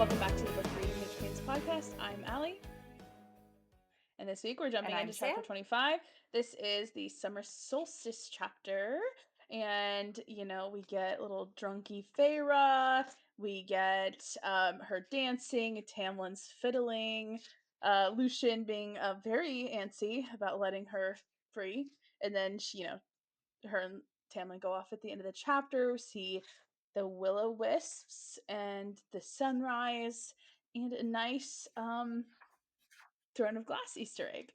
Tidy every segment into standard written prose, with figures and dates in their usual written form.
Welcome back to the Book Reading Witch Queens podcast. I'm Allie. And this week we're jumping into chapter 25. This is the Summer Solstice chapter. And, you know, we get little drunky Feyre. We get her dancing, Tamlin's fiddling, Lucien being very antsy about letting her free. And then, her and Tamlin go off at the end of the chapter. We see the Willow Wisps and the sunrise and a nice Throne of Glass Easter egg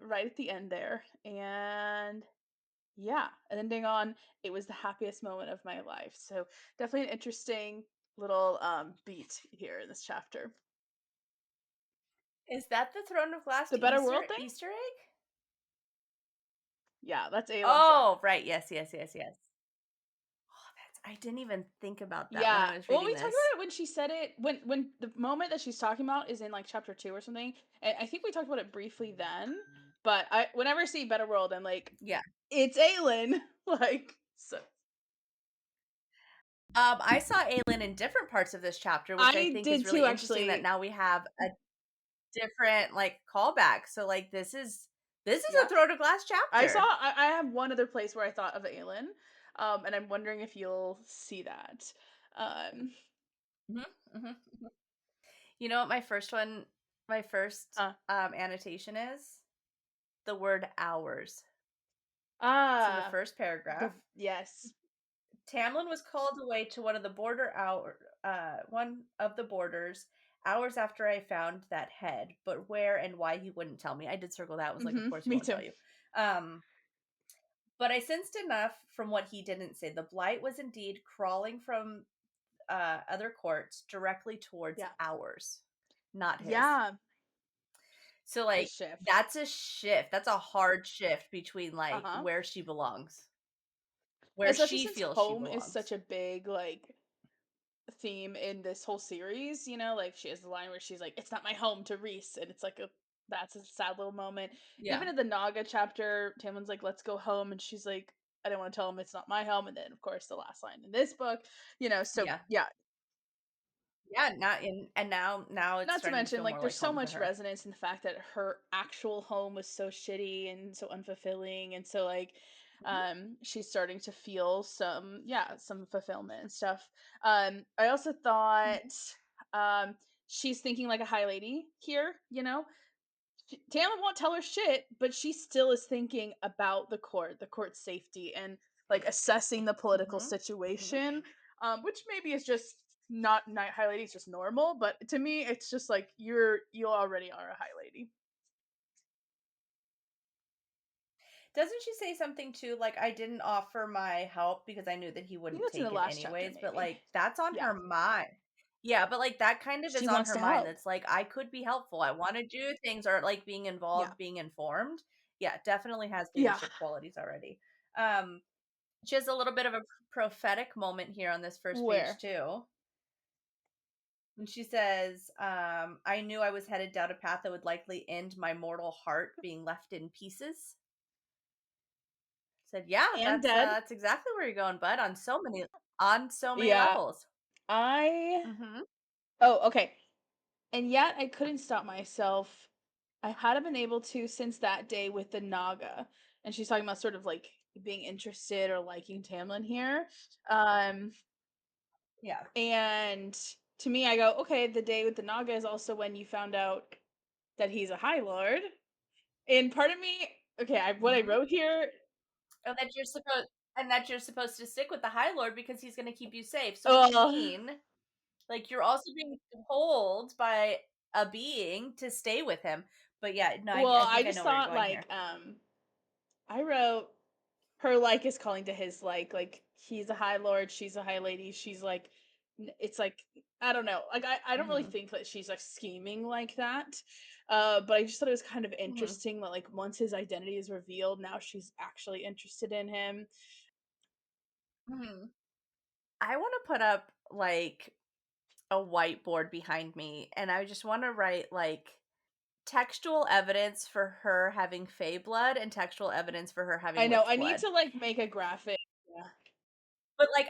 right at the end there. And yeah, and ending on, it was the happiest moment of my life. So definitely an interesting little beat here in this chapter. Is that the Throne of Glass The Better World thing? Easter egg? Yeah, that's Aelin. Oh, right. Yes. I didn't even think about that when I was reading we this. talked about it when she said it, when the moment that she's talking about is in like chapter 2 or something, and I think we talked about it briefly then, but whenever I see Better World, I'm like, yeah, it's Aelin. Like, so. I saw Aelin in different parts of this chapter, which I think is really interesting that now we have a different like callback. So like this is a Throne of Glass chapter. I have one other place where I thought of Aelin, and I'm wondering if you'll see that. You know what my first annotation is? The word hours. It's in the first paragraph. Yes. Tamlin was called away to one of the borders hours after I found that head, but where and why he wouldn't tell me. I did circle that. I was like, of course he won't tell you. But I sensed enough from what he didn't say. The blight was indeed crawling from other courts directly towards ours, not his. Yeah. So like that's a shift. That's a hard shift between like where she belongs. Where especially she since feels home she belongs. is such a big like theme in this whole series, you know, like she has the line where she's like, it's not my home to Rhys, and it's like that's a sad little moment. Even in the Naga chapter, Tamlin's like, let's go home, and she's like, I don't want to tell him it's not my home. And then of course the last line in this book, you know, so yeah, now it's not to mention, like, there's so much resonance in the fact that her actual home was so shitty and so unfulfilling, and so like she's starting to feel some fulfillment and stuff. I also thought she's thinking like a high lady here, you know. Tamlin won't tell her shit, but she still is thinking about the court's safety, and like assessing the political situation, which maybe is just not high lady, it's just normal, but to me it's just like you already are a high lady. Doesn't she say something too like, I didn't offer my help because I knew that he wouldn't take it anyways, chapter, but like that's on her mind. Yeah, but like that kind of she is on wants her to mind. help. It's like I could be helpful. I want to do things, or like being involved, being informed. Yeah, definitely has leadership qualities already. She has a little bit of a prophetic moment here on this first page too. And she says, I knew I was headed down a path that would likely end my mortal heart being left in pieces. Said, yeah, that's exactly where you're going, bud, on so many levels. Oh, okay. And yet I couldn't stop myself. I hadn't been able to since that day with the Naga. And she's talking about sort of like being interested or liking Tamlin here. Yeah. And to me, I go, okay, the day with the Naga is also when you found out that he's a High Lord. And part of me, okay, what I wrote here. Oh, that you're supposed to stick with the High Lord because he's going to keep you safe. So I mean, like you're also being told by a being to stay with him. But yeah, no, I just thought like here. I wrote her like is calling to his like he's a High Lord, she's a High Lady, she's like, it's like, I don't know, like I don't really think that she's like scheming like that, but I just thought it was kind of interesting that like once his identity is revealed, now she's actually interested in him. I want to put up like a whiteboard behind me, and I just want to write like textual evidence for her having Fey blood and textual evidence for her having I know, witch blood. need to like make a graphic. But like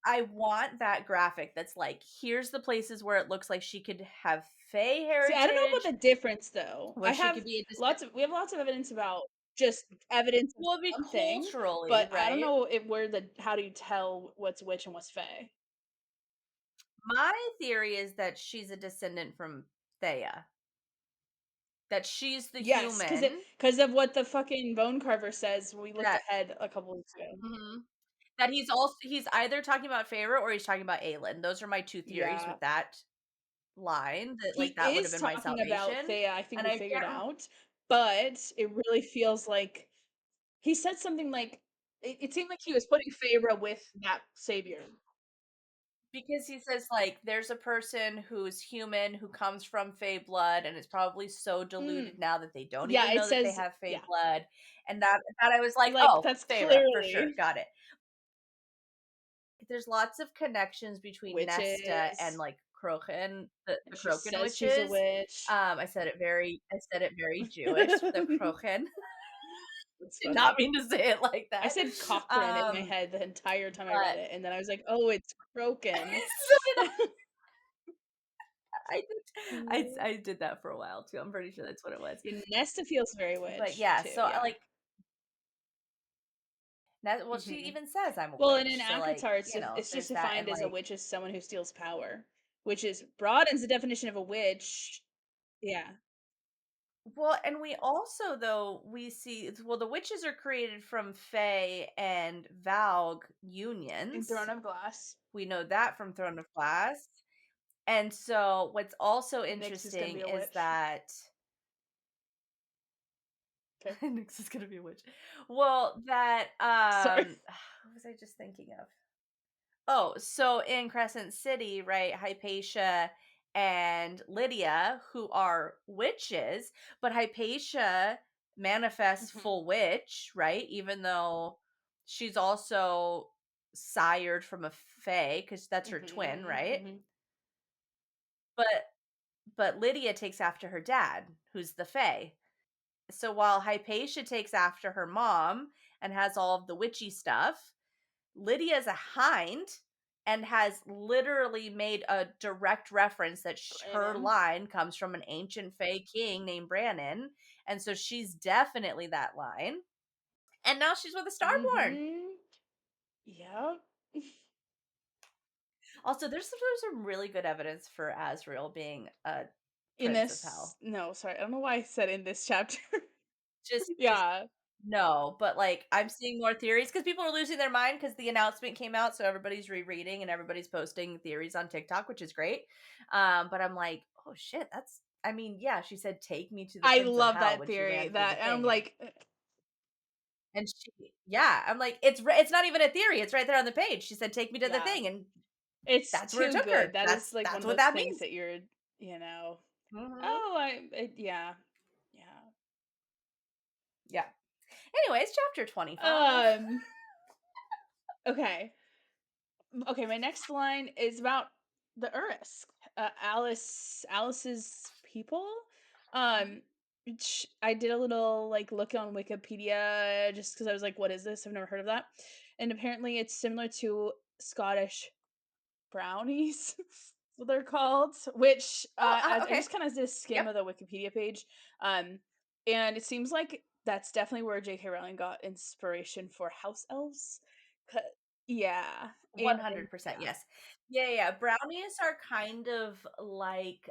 I want that graphic that's like, here's the places where it looks like she could have Fey See, I don't know about heritage, the difference though. where she could be a We have lots of evidence about just evidence of well, it'd be something, culturally, but I don't right? know how do you tell what's witch and what's fae? My theory is that she's a descendant from Thea. That she's the Yes, human because of what the fucking bone carver says when we looked that ahead a couple weeks ago. mhm, that he's either talking about Feyre or he's talking about Aelin. Those are my 2 theories Yeah. with that line, that, He like, that would have is been my talking about salvation, Thea, I think and we I figured can't rem out, but it really feels like he said something like it seemed like he was putting Feyre with that savior. because he says, like, there's a person who's human who comes from Fey blood and is probably so Mm. deluded now that they don't Yeah, even it know that they says have Fey yeah. blood, and that I was like, Like, "Oh, that's Feyre, for sure, clearly got it." There's lots of connections between Nesta and, witches, like, Crochan, the and she Crochan says she's a witches. witch. I said it very Jewish, the Crochan. That's Did not funny. mean to say it like I that. said Cochrane in my head the entire time I read But it, and then I was like, "Oh, it's Croken." so did I I did that for a while too. I'm pretty sure that's what it was. Yeah, Nesta feels very But witch yeah, too, so I yeah. like that. Well, she Mhm. even says I'm a Well, and in witch. So like, ACOTAR, you know, it's just there's that, defined and as a like, witch as someone who steals power, which is broadens the definition of a witch. Yeah. well, and we also though we see well the witches are created from Fae and Valg In unions. Throne of Glass. We know that from Throne of Glass. And so what's also Nyx is gonna interesting be a is witch. that Okay. Nyx is gonna be a witch. Well, that Sorry. what was I just thinking of? Oh, so in Crescent City, right, Hypatia and Lydia, who are witches, but Hypatia manifests Mhm. full witch, right? Even though she's also sired from a fae, because that's her twin, Mhm. right? Mhm. But Lydia takes after her dad, who's the fae. So while Hypatia takes after her mom and has all of the witchy stuff, Lydia's a hind and has literally made a direct reference that her Braying. line comes from an ancient Fae king named Brannon. And so she's definitely that line. And now she's with a Starborn. Mhm. Yep. Also, there's some really good evidence for Azriel being a In prince of this hell. no, sorry, I don't know why I said in this chapter. Just Yeah. no, but like I'm seeing more theories because people are losing their mind because the announcement came out, so everybody's rereading and everybody's posting theories on TikTok, which is great. But I'm like, oh shit, that's. I mean, yeah, she said, "Take me to the I Prince of love Hell" that when she theory, ran through the that and I'm thing, like, and she, yeah, I'm like, it's not even a theory; it's right there on the page. She said, "Take me to the yeah. thing," and It's that's where it too took good. her. That is, like, one That's of what those that things means. that you're, you know, Hmm. "Oh, yeah. Yeah." Yeah. Anyways, chapter 25. Um, okay. Okay, my next line is about the Urisk. Alice's people. Um, which I did a little like look on Wikipedia just because I was like, "What is this? I've never heard of that." And apparently, it's similar to Scottish brownies. That's what they're called. Which Oh, I okay. just kind of did a skim Yep. of the Wikipedia page, um, and it seems like that's definitely where J.K. Rowling got inspiration for house elves. 'Cau- Yeah, and 100%, yeah, yes. Yeah, yeah, brownies are kind of like,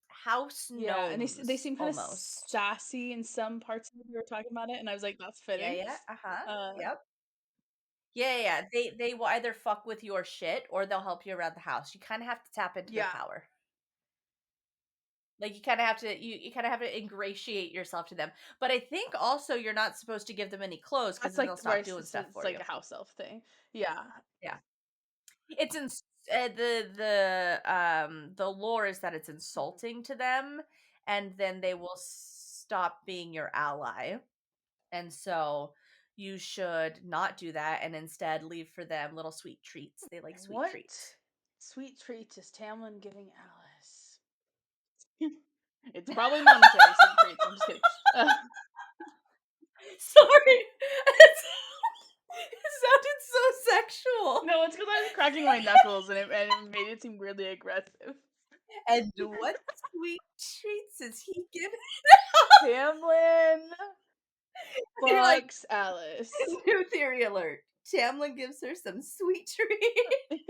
house yeah, and they gnomes, seem kind of almost. sassy in some parts of it. We were talking about it, and I was like, that's Yeah, fitting. yeah, uh-huh, Uh, yep. Yeah, yeah, yeah, they will either fuck with your shit or they'll help you around the house. You kinda have to tap into their yeah, power. Like, you kinda have to you kinda have to ingratiate yourself to them. But I think also you're not supposed to give them any clothes because that's then like they'll where stop doing stuff it's for like you. a house elf thing. Yeah, Yeah. It's the lore is that it's mhm. insulting to them, and then they will stop being your ally. And so you should not do that and instead leave for them little sweet treats. They like And sweet what treats. sweet treat is Tamlin giving Alice? It's probably monetary sweet treats. I'm just kidding. Uh, Sorry. It sounded so sexual. No, it's because I was cracking my knuckles and it made it seem really aggressive. And what sweet treats is he giving? Tamlin You're like, fucks Alice. new theory alert. Tamlin gives her some sweet treat.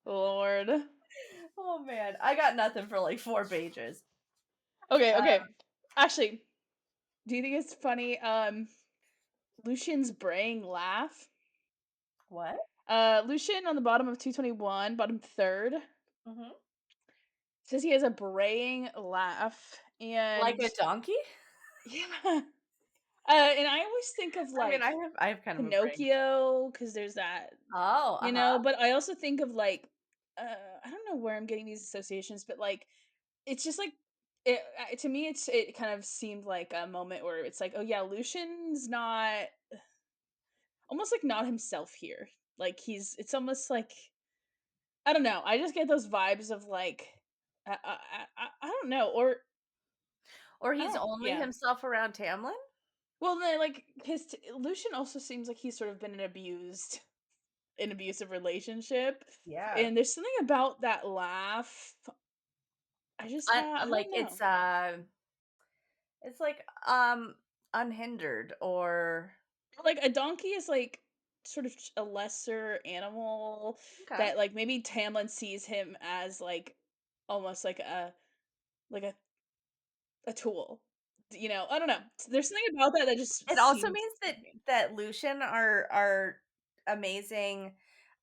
Lord. Oh man, I got nothing for like 4 pages. Okay. Actually, do you think it's funny? Lucian's braying laugh. What? Lucien on the bottom of 221, bottom third, Mhm. says he has a braying laugh, Like and a donkey? yeah. And I always think of I mean, like I have kind of a brain. Pinocchio because there's that, Oh, uh-huh. but I also think of like, I don't know where I'm getting these associations, but like it's just like to me it kind of seemed like a moment where it's like, oh yeah, Lucian's not almost like not himself here. Like it's almost like I don't know. I just get those vibes of like I don't know, or Or I he's don't only yeah. himself around Tamlin? Well, then like Lucian also seems like he's sort of been an abusive relationship, Yeah. and there's something about that laugh. I Like don't know. it's like unhindered or Like a donkey is like sort of a lesser animal okay. that like maybe Tamlin sees him as like almost like a tool. I don't know. There's something about that that just It also seems means to that me. Lucian are amazing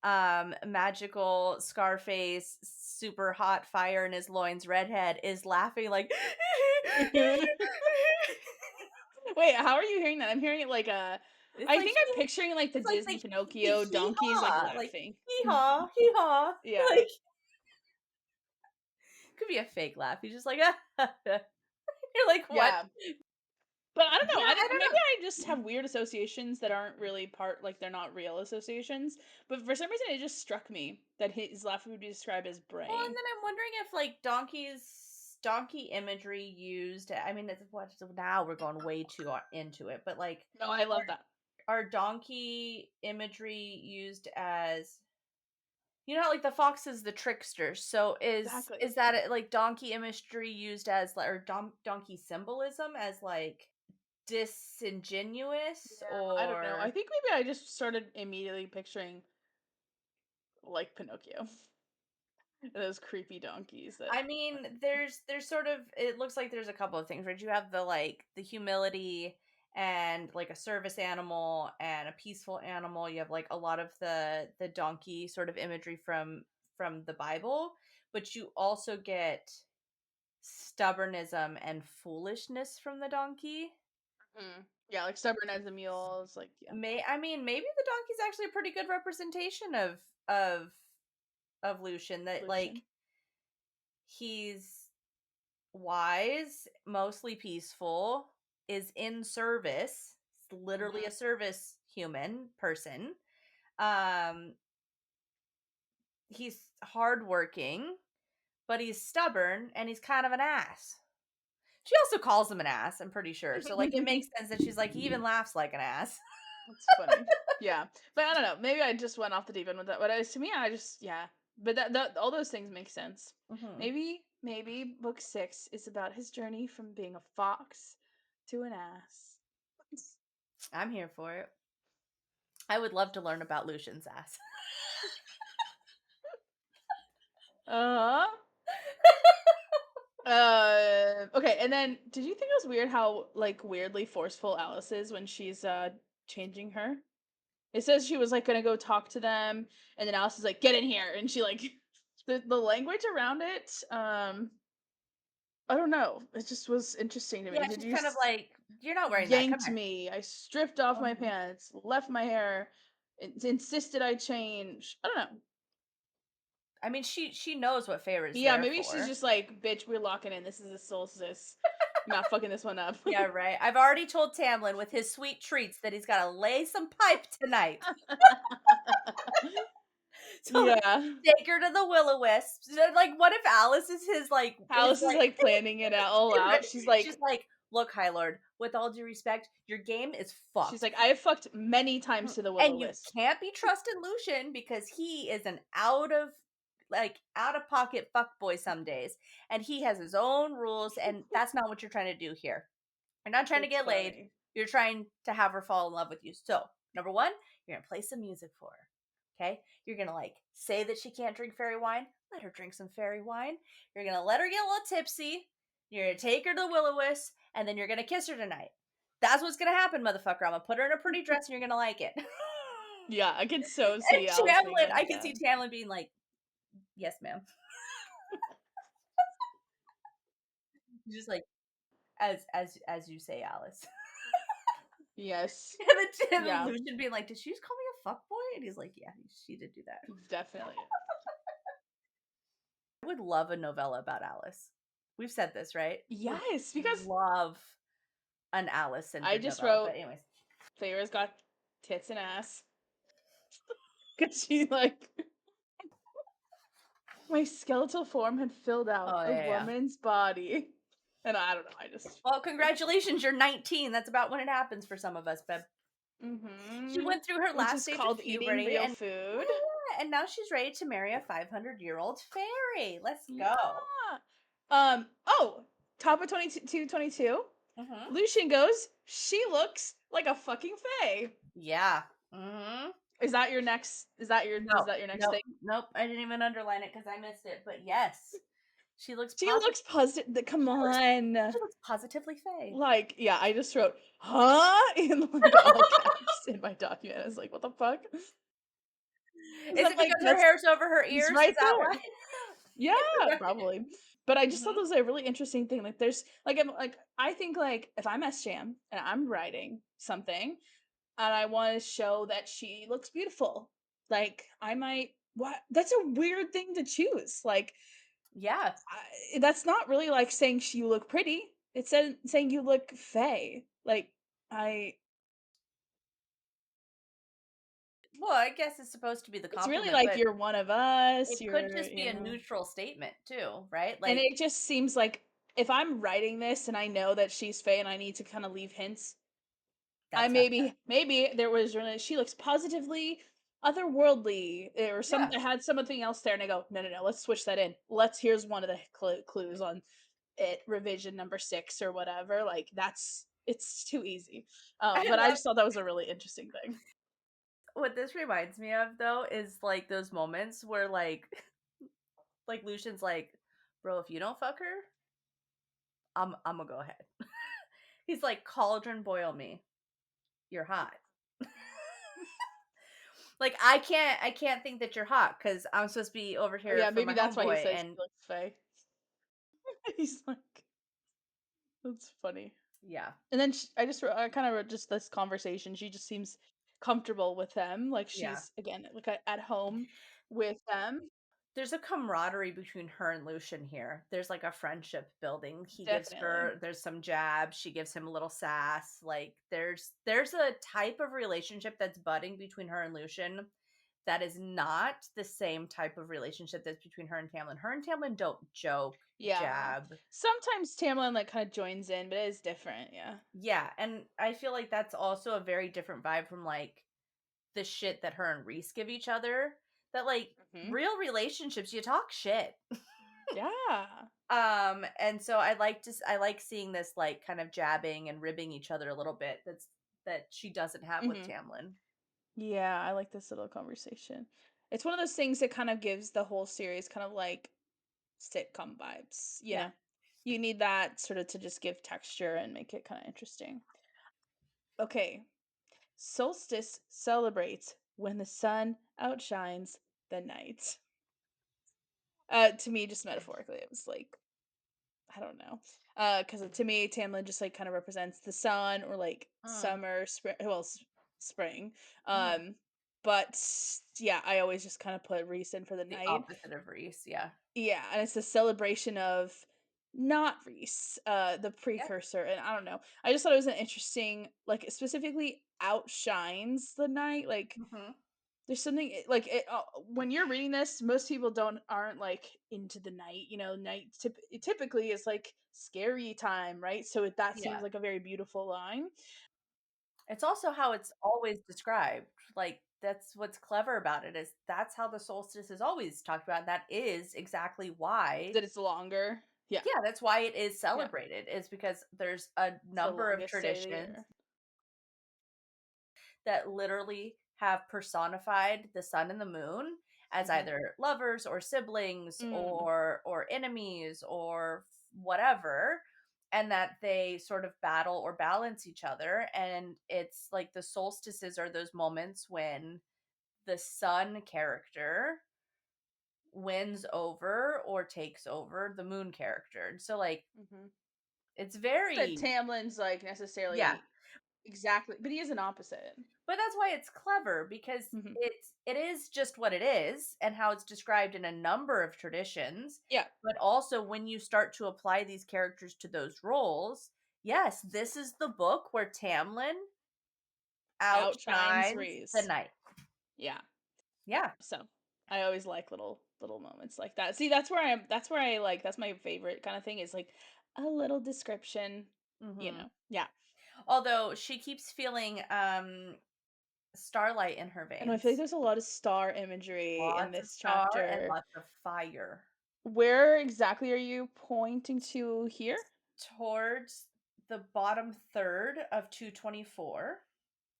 magical Scarface super hot fire in his loins redhead is laughing like Wait, how are you hearing that? I'm hearing it like it's I like think I'm picturing like the it's like Disney the Pinocchio hee donkeys like haw like laughing. hee haw Yeah. like could be a fake laugh. He's just like you're like what? Yeah. But I don't know. Yeah, I don't Maybe know. I just have weird associations that aren't really like they're not real associations. But for some reason, it just struck me that his laugh would be described as Well, and braying. then I'm wondering if like donkey imagery used. I mean, it's what now we're going way too into it, but like, No, I love that. are donkey imagery used as like the fox is the trickster? So Exactly. is that like donkey imagery used as like or donkey symbolism as like disingenuous Yeah, I don't know. I or think maybe I just started immediately picturing like Pinocchio, those creepy donkeys that. I mean, there's sort of it looks like there's a couple of things, right? You have the humility and like a service animal and a peaceful animal. You have like a lot of the donkey sort of imagery from the Bible, but you also get stubbornism and foolishness from the donkey. Yeah, like stubborn as a mule is like yeah, I mean, maybe the donkey's actually a pretty good representation of of Lucian that like Lucian. he's wise, mostly peaceful, is in service. It's literally a Hmm. service human person. Um, he's hardworking, but he's stubborn and he's kind of an ass. She also calls him an ass, I'm pretty sure. So like it makes sense that she's like he even laughs like an ass. That's funny. Yeah, but I don't know. Maybe I just went off the deep end with that. But to me, I just yeah. But that all those things make sense. Hmm. Maybe book 6 is about his journey from being a fox to an ass. I'm here for it. I would love to learn about Lucian's ass. Uh huh. Okay, and then did you think it was weird how like weirdly forceful Alice is when she's changing her? It says she was like gonna go talk to them, and then Alice is like, "Get in here," and she like the language around it. I don't know. It just was interesting to Yeah, me. Did she's you kind of like, you're not wearing that. Come yanked here. me? I stripped off my Mhm. pants, left my hair, insisted I change. I don't know. I mean, she knows what Feyre is Yeah, there maybe she's for. just like, "Bitch, we're locking in. This is a solstice. I'm not fucking this one up." Yeah, right. I've already told Tamlin with his sweet treats that he's got to lay some pipe tonight. So Yeah. take her to the Will-o-wisps. Like, what if Alice is his like is Alice is like like planning it all out. She's like, she's like, look, High Lord, with all due respect, your game is fucked. She's like, I have fucked many times to the And you Will-o-wisp. can't be trusting Lucien because he is an out of pocket fuckboy some days, and he has his own rules, and that's not what you're trying to do here. You're not trying to It's get laid. funny. You're trying to have her fall in love with you. So, number one, you're gonna play some music for her. Okay? You're gonna like say that she can't drink fairy wine. Let her drink some fairy wine. You're gonna let her get a little tipsy. You're gonna take her to the Will-o-wisp, and then you're gonna kiss her tonight. That's what's gonna happen, motherfucker. I'm gonna put her in a pretty dress, and you're gonna like it. Yeah, I can so And see Alice being Tamlin, like I can that. see Tamlin being like, "Yes, ma'am." Just like as you say, Alice. Yes. And then Yeah, Lucien being like, "Did she just call me a fuckboy?" And he's like, "Yeah, she did do that." definitely. I would love a novella about Alice. We've said this, right? Would Yes, because love an Alice I centered just novella. wrote But anyways, Feyre's got tits and ass. Cause she like my skeletal form had filled out oh a yeah. woman's body. And I don't know, I just Well, congratulations, you're 19. That's about when it happens for some of us, Beb. She mm-hmm. went through her Which last is stage of called eating puberty, real and food. and now she's ready to marry a 500-year-old fairy. Let's Yeah. go. Oh, top of 22. Mm-hmm. Lucien goes, she looks like a fucking fae. Yeah. Mm-hmm. Is that your next No, next nope, thing? nope. I didn't even underline it because I missed it. But yes, she looks She positive. looks positive. Come on. She looks positively fey. Like, yeah, I just wrote, huh? In like all caps in my document. I was like, what the fuck? 'Cause Is I'm it like, because her hair's over her he's ears? Is right that why? there. Yeah, probably. But I just thought Hmm. that was a really interesting thing. Like there's like I'm like I think like if I'm SJM and I'm writing something and I want to show that she looks beautiful, like I might what that's a weird thing to choose. Like Yeah. that's not really like saying you look pretty. It's saying you look fey. Like I Well, I guess it's supposed to be the it's really compliment, like but you're one of us, it could you're, just be a neutral statement too, right? and Like it just seems like if I'm writing this and I know that she's fey and I need to kind of leave hints, I that's not. maybe there was really she looks positively otherworldly or some Yeah. I had something else there and I go no, let's switch that in. Here's one of the clues on it revision number 6 or whatever. Like that's it's too easy. I But I love just thought that was a really interesting thing. what this reminds me of though is like those moments where like Lucian's like, bro, if you don't fuck her, I'm gonna go ahead. He's like, cauldron boil me. You're hot. Like I can't think that you're hot because I'm supposed to be over Oh here yeah, for maybe my that's why he homeboy, says and she looks fey. He's like that's funny. yeah, And then I kind of wrote just this conversation. She just seems comfortable with them. Like yeah. she's again like at home with them. There's a camaraderie between her and Lucian here. There's like a friendship building. He gives Definitely. her there's some jabs, she gives him a little sass. Like there's a type of relationship that's budding between her and Lucian that is not the same type of relationship that's between her and Tamlin. Her and Tamlin don't joke, Yeah. jab. Sometimes Tamlin like kind of joins in, but it is different. Yeah. Yeah, and I feel like that's also a very different vibe from like the shit that her and Rhys give each other. That like Hmm. real relationships, you talk shit. Yeah. And so I like seeing this like kind of jabbing and ribbing each other a little bit. That she doesn't have with Hmm. Tamlin. Yeah. I like this little conversation. It's one of those things that kind of gives the whole series kind of like sitcom vibes. You Yeah. know, you need that sort of to just give texture and make it kind of interesting. Okay. Solstice celebrates when the sun outshines the night. To me, just metaphorically, it was like I don't know. Because to me, Tamlin just like kind of represents the sun or like Mm, summer, spring. Well, spring. mm. Um, but yeah, I always just kind of put Rhys in for the The night. opposite of Rhys, yeah. Yeah, and it's a celebration of not Rhys, the Yeah. precursor, and I don't know. I just thought it was an interesting, like, it specifically outshines the night. Like, Hmm. There's something like it when you're reading this, most people aren't like into the night. Night it typically is like scary time, right? So that seems Yeah. like a very beautiful line. It's also how it's always described. Like, that's what's clever about it, is that's how the solstice is always talked about. And that is exactly why. That it's longer. Yeah, Yeah, that's why it is yeah. celebrated, is because there's a It's the number of longest day of the traditions year. that literally have personified the sun and the moon as Mhm. either lovers or siblings Mm. or enemies or whatever, and that they sort of battle or balance each other. And it's like the solstices are those moments when the sun character wins over or takes over the moon character. And so, like, Mhm. it's That very, Tamlin's like yeah. necessarily exactly, but he is an opposite. But that's why it's clever, because Mhm. it is just what it is and how it's described in a number of traditions. Yeah. But also, when you start to apply these characters to those roles, yes, this is the book where Tamlin Outshines outshines the Rhys. night. Yeah. Yeah. Yeah. So I always like little moments like that. See, that's where I like that's my favorite kind of thing is like a little description, Hmm. Yeah. Although she keeps feeling starlight in her And I feel like veins. there's a lot of star imagery in Lots of this star and chapter. lots of fire. Where exactly are you pointing to here? Towards the bottom third of 224,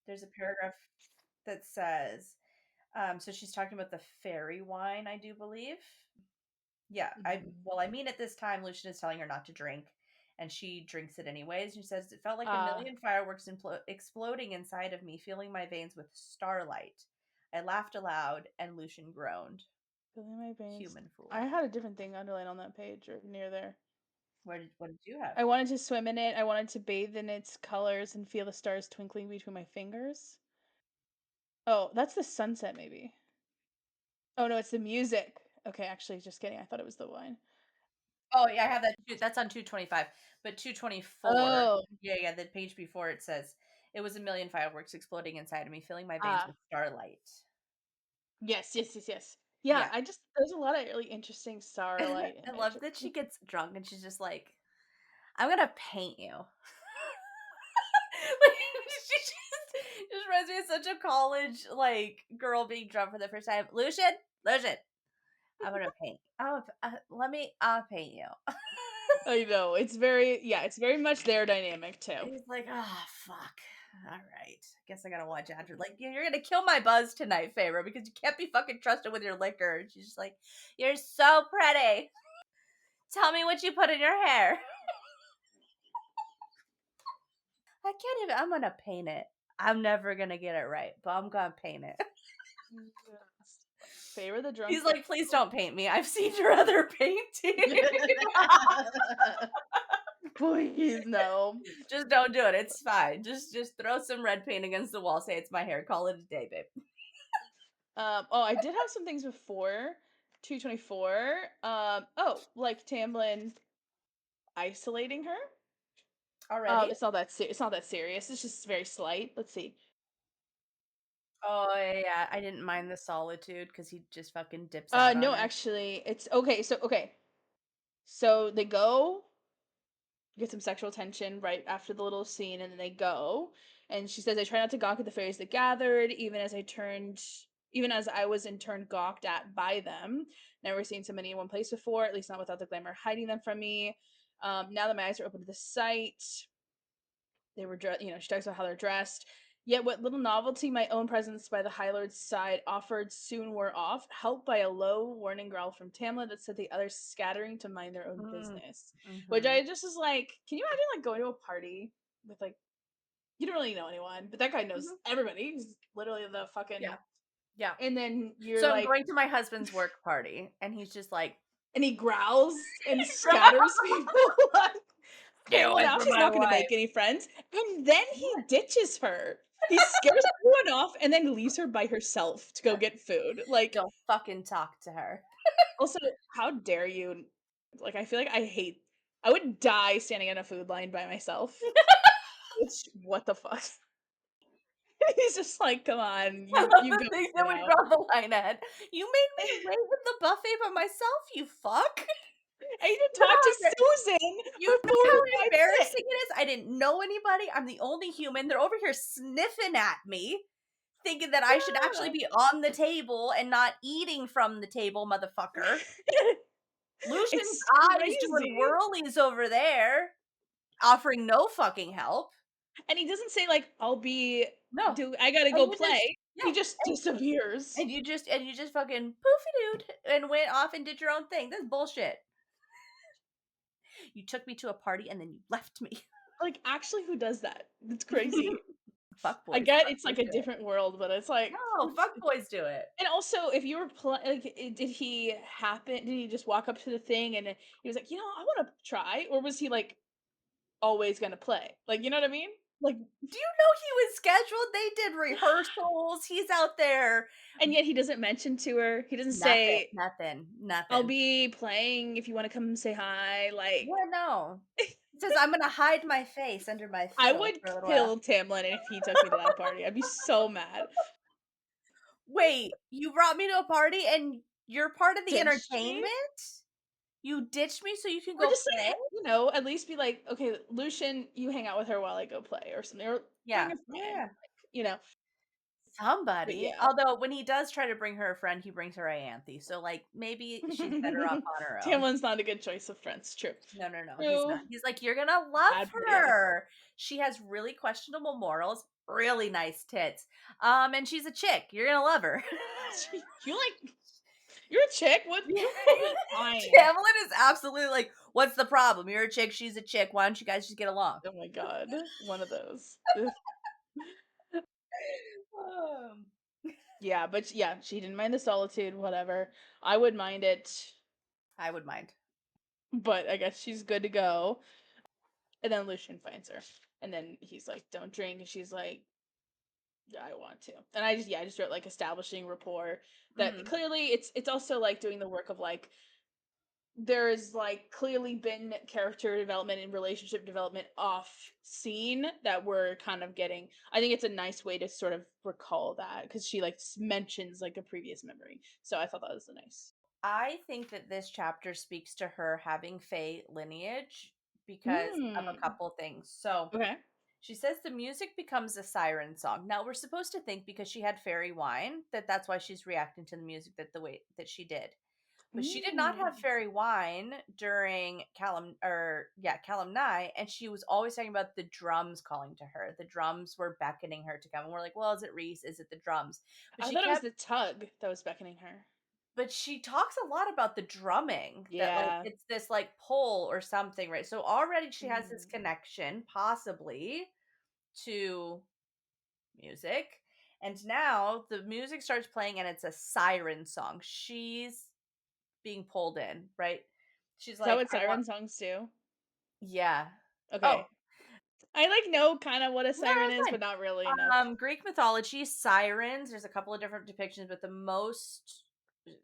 there's a paragraph that says, so she's talking about the fairy wine, I do believe. Yeah, Mhm. I mean, at this time, Lucian is telling her not to drink, and she drinks it anyways. She says, "It felt like a Uh, million fireworks exploding inside of me, filling my veins with starlight." I laughed aloud, and Lucian groaned. Filling my veins. Human I fool. had a different thing underlined on that page or near there. What did you have? I wanted to swim in it. I wanted to bathe in its colors and feel the stars twinkling between my fingers. Oh, that's the sunset, maybe. Oh no, it's the music. Okay, actually, just kidding. I thought it was the wine. Oh, yeah, I have that too. That's on 225. But 224, Oh, yeah, the page before, it says, "It was a million fireworks exploding inside of me, filling my veins ah, with starlight." yes, yes, yes, yes. Yeah, Yeah. there's a lot of really interesting starlight I love imagery. that she gets drunk and she's just like, "I'm gonna paint you." Like, she just reminds me of such a college, like, girl being drunk for the first time. Lucian, I'm gonna paint. Oh, I'll paint you. I know it's very much their dynamic too. He's like, "Oh, fuck. All right. Guess I gotta watch after. Like, you're gonna kill my buzz tonight, Feyre, because you can't be fucking trusted with your liquor." And she's just like, "You're so pretty. Tell me what you put in your hair." I can't even. I'm gonna paint it. I'm never gonna get it right, but I'm gonna paint it. Yes. Favor the drunk He's like, "Please don't paint me. I've seen your other painting. Please no. Just don't do it. It's fine. Just throw some red paint against the wall. Say it's my hair. Call it a day, babe." Oh, I did have some things before 224. Oh, like Tamlin isolating her. Already? It's not that serious. It's just very slight. Let's see. Oh yeah, I didn't mind the solitude because he just fucking dips out on No, her. actually, it's okay. So they go get some sexual tension right after the little scene, and then they go. And she says, "I try not to gawk at the fairies that gathered, even as I was in turn gawked at by them. Never seen so many in one place before, at least not without the glamour hiding them from me. Now that my eyes are open to the sight, they were dressed. She talks about how they're dressed. Yet what little novelty my own presence by the High Lord's side offered soon wore off, helped by a low warning growl from Tamlin that said the others scattering to mind their own Mm, business." Which mhm, I just was like, can you imagine like going to a party with like you don't really know anyone, but that guy knows mhm. everybody. He's literally the Yeah, fucking yeah. and then you're So I'm like going to my husband's work party, and he's just like, and he growls and scatters people like "Stay everyone away out. from She's my not gonna wife." make any friends. And then he What? ditches her. He scares everyone off and then leaves her by herself to go get food. Like, Don't fucking talk to her. also, how dare you? Like, I feel like I would die standing in a food line by myself. Which, what the fuck? He's just like, come on, I you love you the go things that figure we it out. draw the line at. You made me wait with the buffet by myself, you fuck. I even You know talked to how Susan you know before we how went in. embarrassing it is? I didn't know anybody. I'm the only human. They're over here sniffing at me, thinking that I should actually Yeah. be on the table and not eating from the table, motherfucker. Lucian's It's eyes doing crazy. whirlies over there, offering no fucking help. And he doesn't say like, No. I gotta And go you just play. He yeah, just disappears. and you just fucking poofy dude and went off and did your own thing. That's bullshit. You took me to a party and then you left me. Like, actually, who does that? It's crazy. Fuck I boys. get Fuck it's boys like a do it. different world, but it's like, No, fuck boys do it. and also, if you were like, did he happen? Did he just walk up to the thing and then he was like, I want to try, or was he like always gonna play? Like, you know what I mean? Like, Do you know he was scheduled? They did rehearsals. He's out there. and yet he doesn't mention to her. He doesn't Nothing, say, nothing, "I'll nothing. be playing if you want to come say hi." Like, Yeah, no. He says, I'm gonna hide my face under my I fiddle would for a little while. kill Tamlin if he took me to that party. I'd be so mad. Wait, you brought me to a party and you're part of the Ditched me? entertainment? You ditched me so you can Or go just play? like, at least be like, "Okay, Lucian, you hang out with her while I go play," or something, or bring Yeah. a friend, Yeah. like, you know? But Somebody. yeah. Although when he does try to bring her a friend, he brings her Ianthe. So like maybe she's better off on her own. Tamlin's not a good choice of friends, true. No, no, no, he's not. True. He's like, "You're gonna love Bad idea. her. She has really questionable morals, really nice tits. And she's a chick. You're gonna love her." You like you're a chick? What Yeah. you'll be fine. Tamlin is absolutely like, "What's the problem? You're a chick, she's a chick. Why don't you guys just get along?" Oh my god, one of those. Ugh. Um, Yeah, but yeah, she didn't mind the solitude, whatever. I would mind it, I would mind. but I guess she's good to go. And then Lucian finds her. And then he's like, "Don't drink." And she's like, "Yeah, I want to." And I just wrote like establishing rapport, that Mhm. clearly it's also like doing the work of like, there's like clearly been character development and relationship development off scene that we're kind of getting. I think it's a nice way to sort of recall that, because she like mentions like a previous memory. So I thought that was nice. I think that this chapter speaks to her having Fey lineage because of a Hmm. couple things. So Okay. she says the music becomes a siren song. Now we're supposed to think because she had fairy wine that that's why she's reacting to the music that the way that she did. But she did not have Mm. fairy wine during Callum Nye, and she was always talking about the drums calling to her. The drums were beckoning her to come. And we're like, well, is it Rhys? Is it the drums? But I she thought it was kept the tug that was beckoning her. but she talks a lot about the drumming, that like Yeah. it's this like pull or something, right? So already she has this Mm. connection, possibly, to music. And now the music starts playing and it's a siren song. She's being pulled in, right? She's Is that like, what I want siren songs do? yeah. Oh, Okay. I like know kind of what a no, siren that's is, fine. but not really enough. Greek mythology, sirens, there's a couple of different depictions, but the most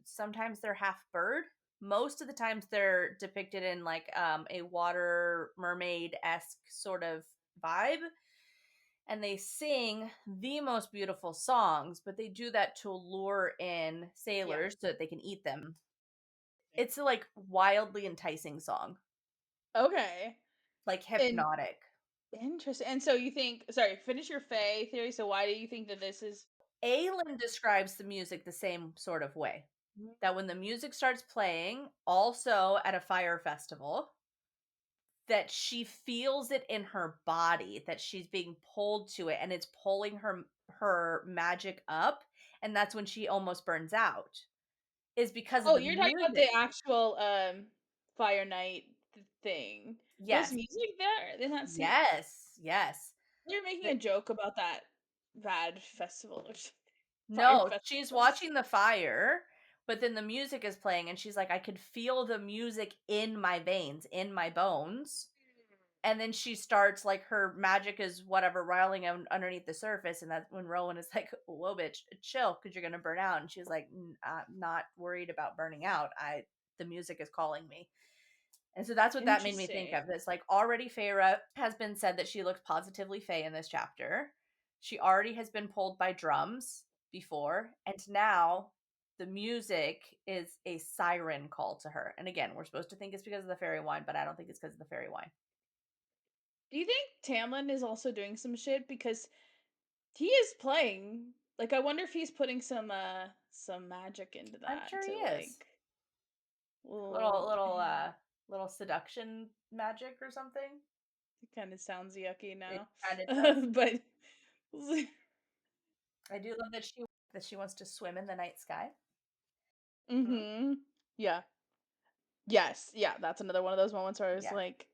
sometimes they're half bird. Most of the times they're depicted in like a water mermaid-esque sort of vibe. And they sing the most beautiful songs, but they do that to lure in Yeah. sailors so that they can eat them. It's a like wildly enticing song, Okay. like And hypnotic. interesting. And so you think, sorry, finish your Fae theory. So why do you think that this is? Aelin describes the music the same sort of way. That when the music starts playing, also at a fire festival, that she feels it in her body, that she's being pulled to it, and it's pulling her magic up, and that's when she almost burns out. Is because of Oh, the you're talking about the music. actual Fire Night thing. There's Yes, music there in that scene. yes, yes. You're making The a joke about that bad festival or something. Fire No, she's festival. watching the fire, but then the music is playing, and she's like, "I could feel the music in my veins, in my bones." And then she starts like her magic is whatever riling underneath the surface, and that's when Rowan is like, "Whoa, bitch, chill, because you're gonna burn out." And she's like, I'm not worried about burning out. The music is calling me." And so that's what that made me think Interesting. of. This like already Feyre has been said that she looks positively Fey in this chapter. She already has been pulled by drums before, and now the music is a siren call to her. And again, we're supposed to think it's because of the fairy wine, but I don't think it's because of the fairy wine. Do you think Tamlin is also doing some shit? Because he is playing. Like, I wonder if he's putting some magic into I'm that sure he to is. like Little well, little little seduction magic or something. it kind of sounds yucky It now. kind of does. But I do love that she wants to swim in the night sky. Mhm. mhm. Yeah. Yes. Yeah, that's another one of those moments where I was Yeah. like,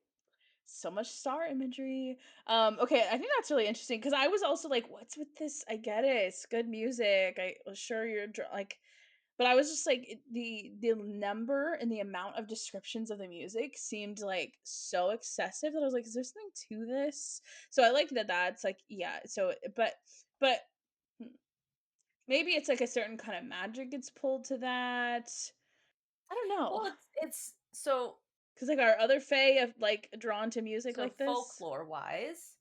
so much star imagery. Okay, I think that's really interesting because I was also like, what's with this? I get it. It's good music. I was sure like, but I was just like the number and the amount of descriptions of the music seemed like so excessive that I was like, is there something to this? So I like that that's like, yeah, so but hmm, maybe it's like a certain kind of magic gets pulled to that. I don't know. Well, it's so Cause like our other fae have like drawn to music so like this. folklore wise,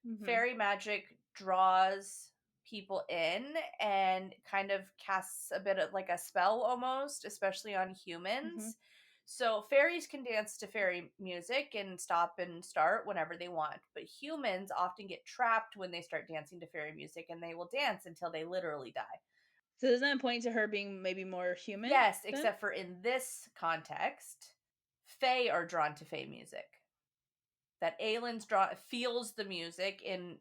Mhm. fairy magic draws people in and kind of casts a bit of like a spell almost, especially on Mhm. humans. So fairies can dance to fairy music and stop and start whenever they want, but humans often get trapped when they start dancing to fairy music, and they will dance until they literally die. So does that point to her being maybe more human Yes, then? except for in this context, fae are drawn to fae music. That Aelin's feels the music in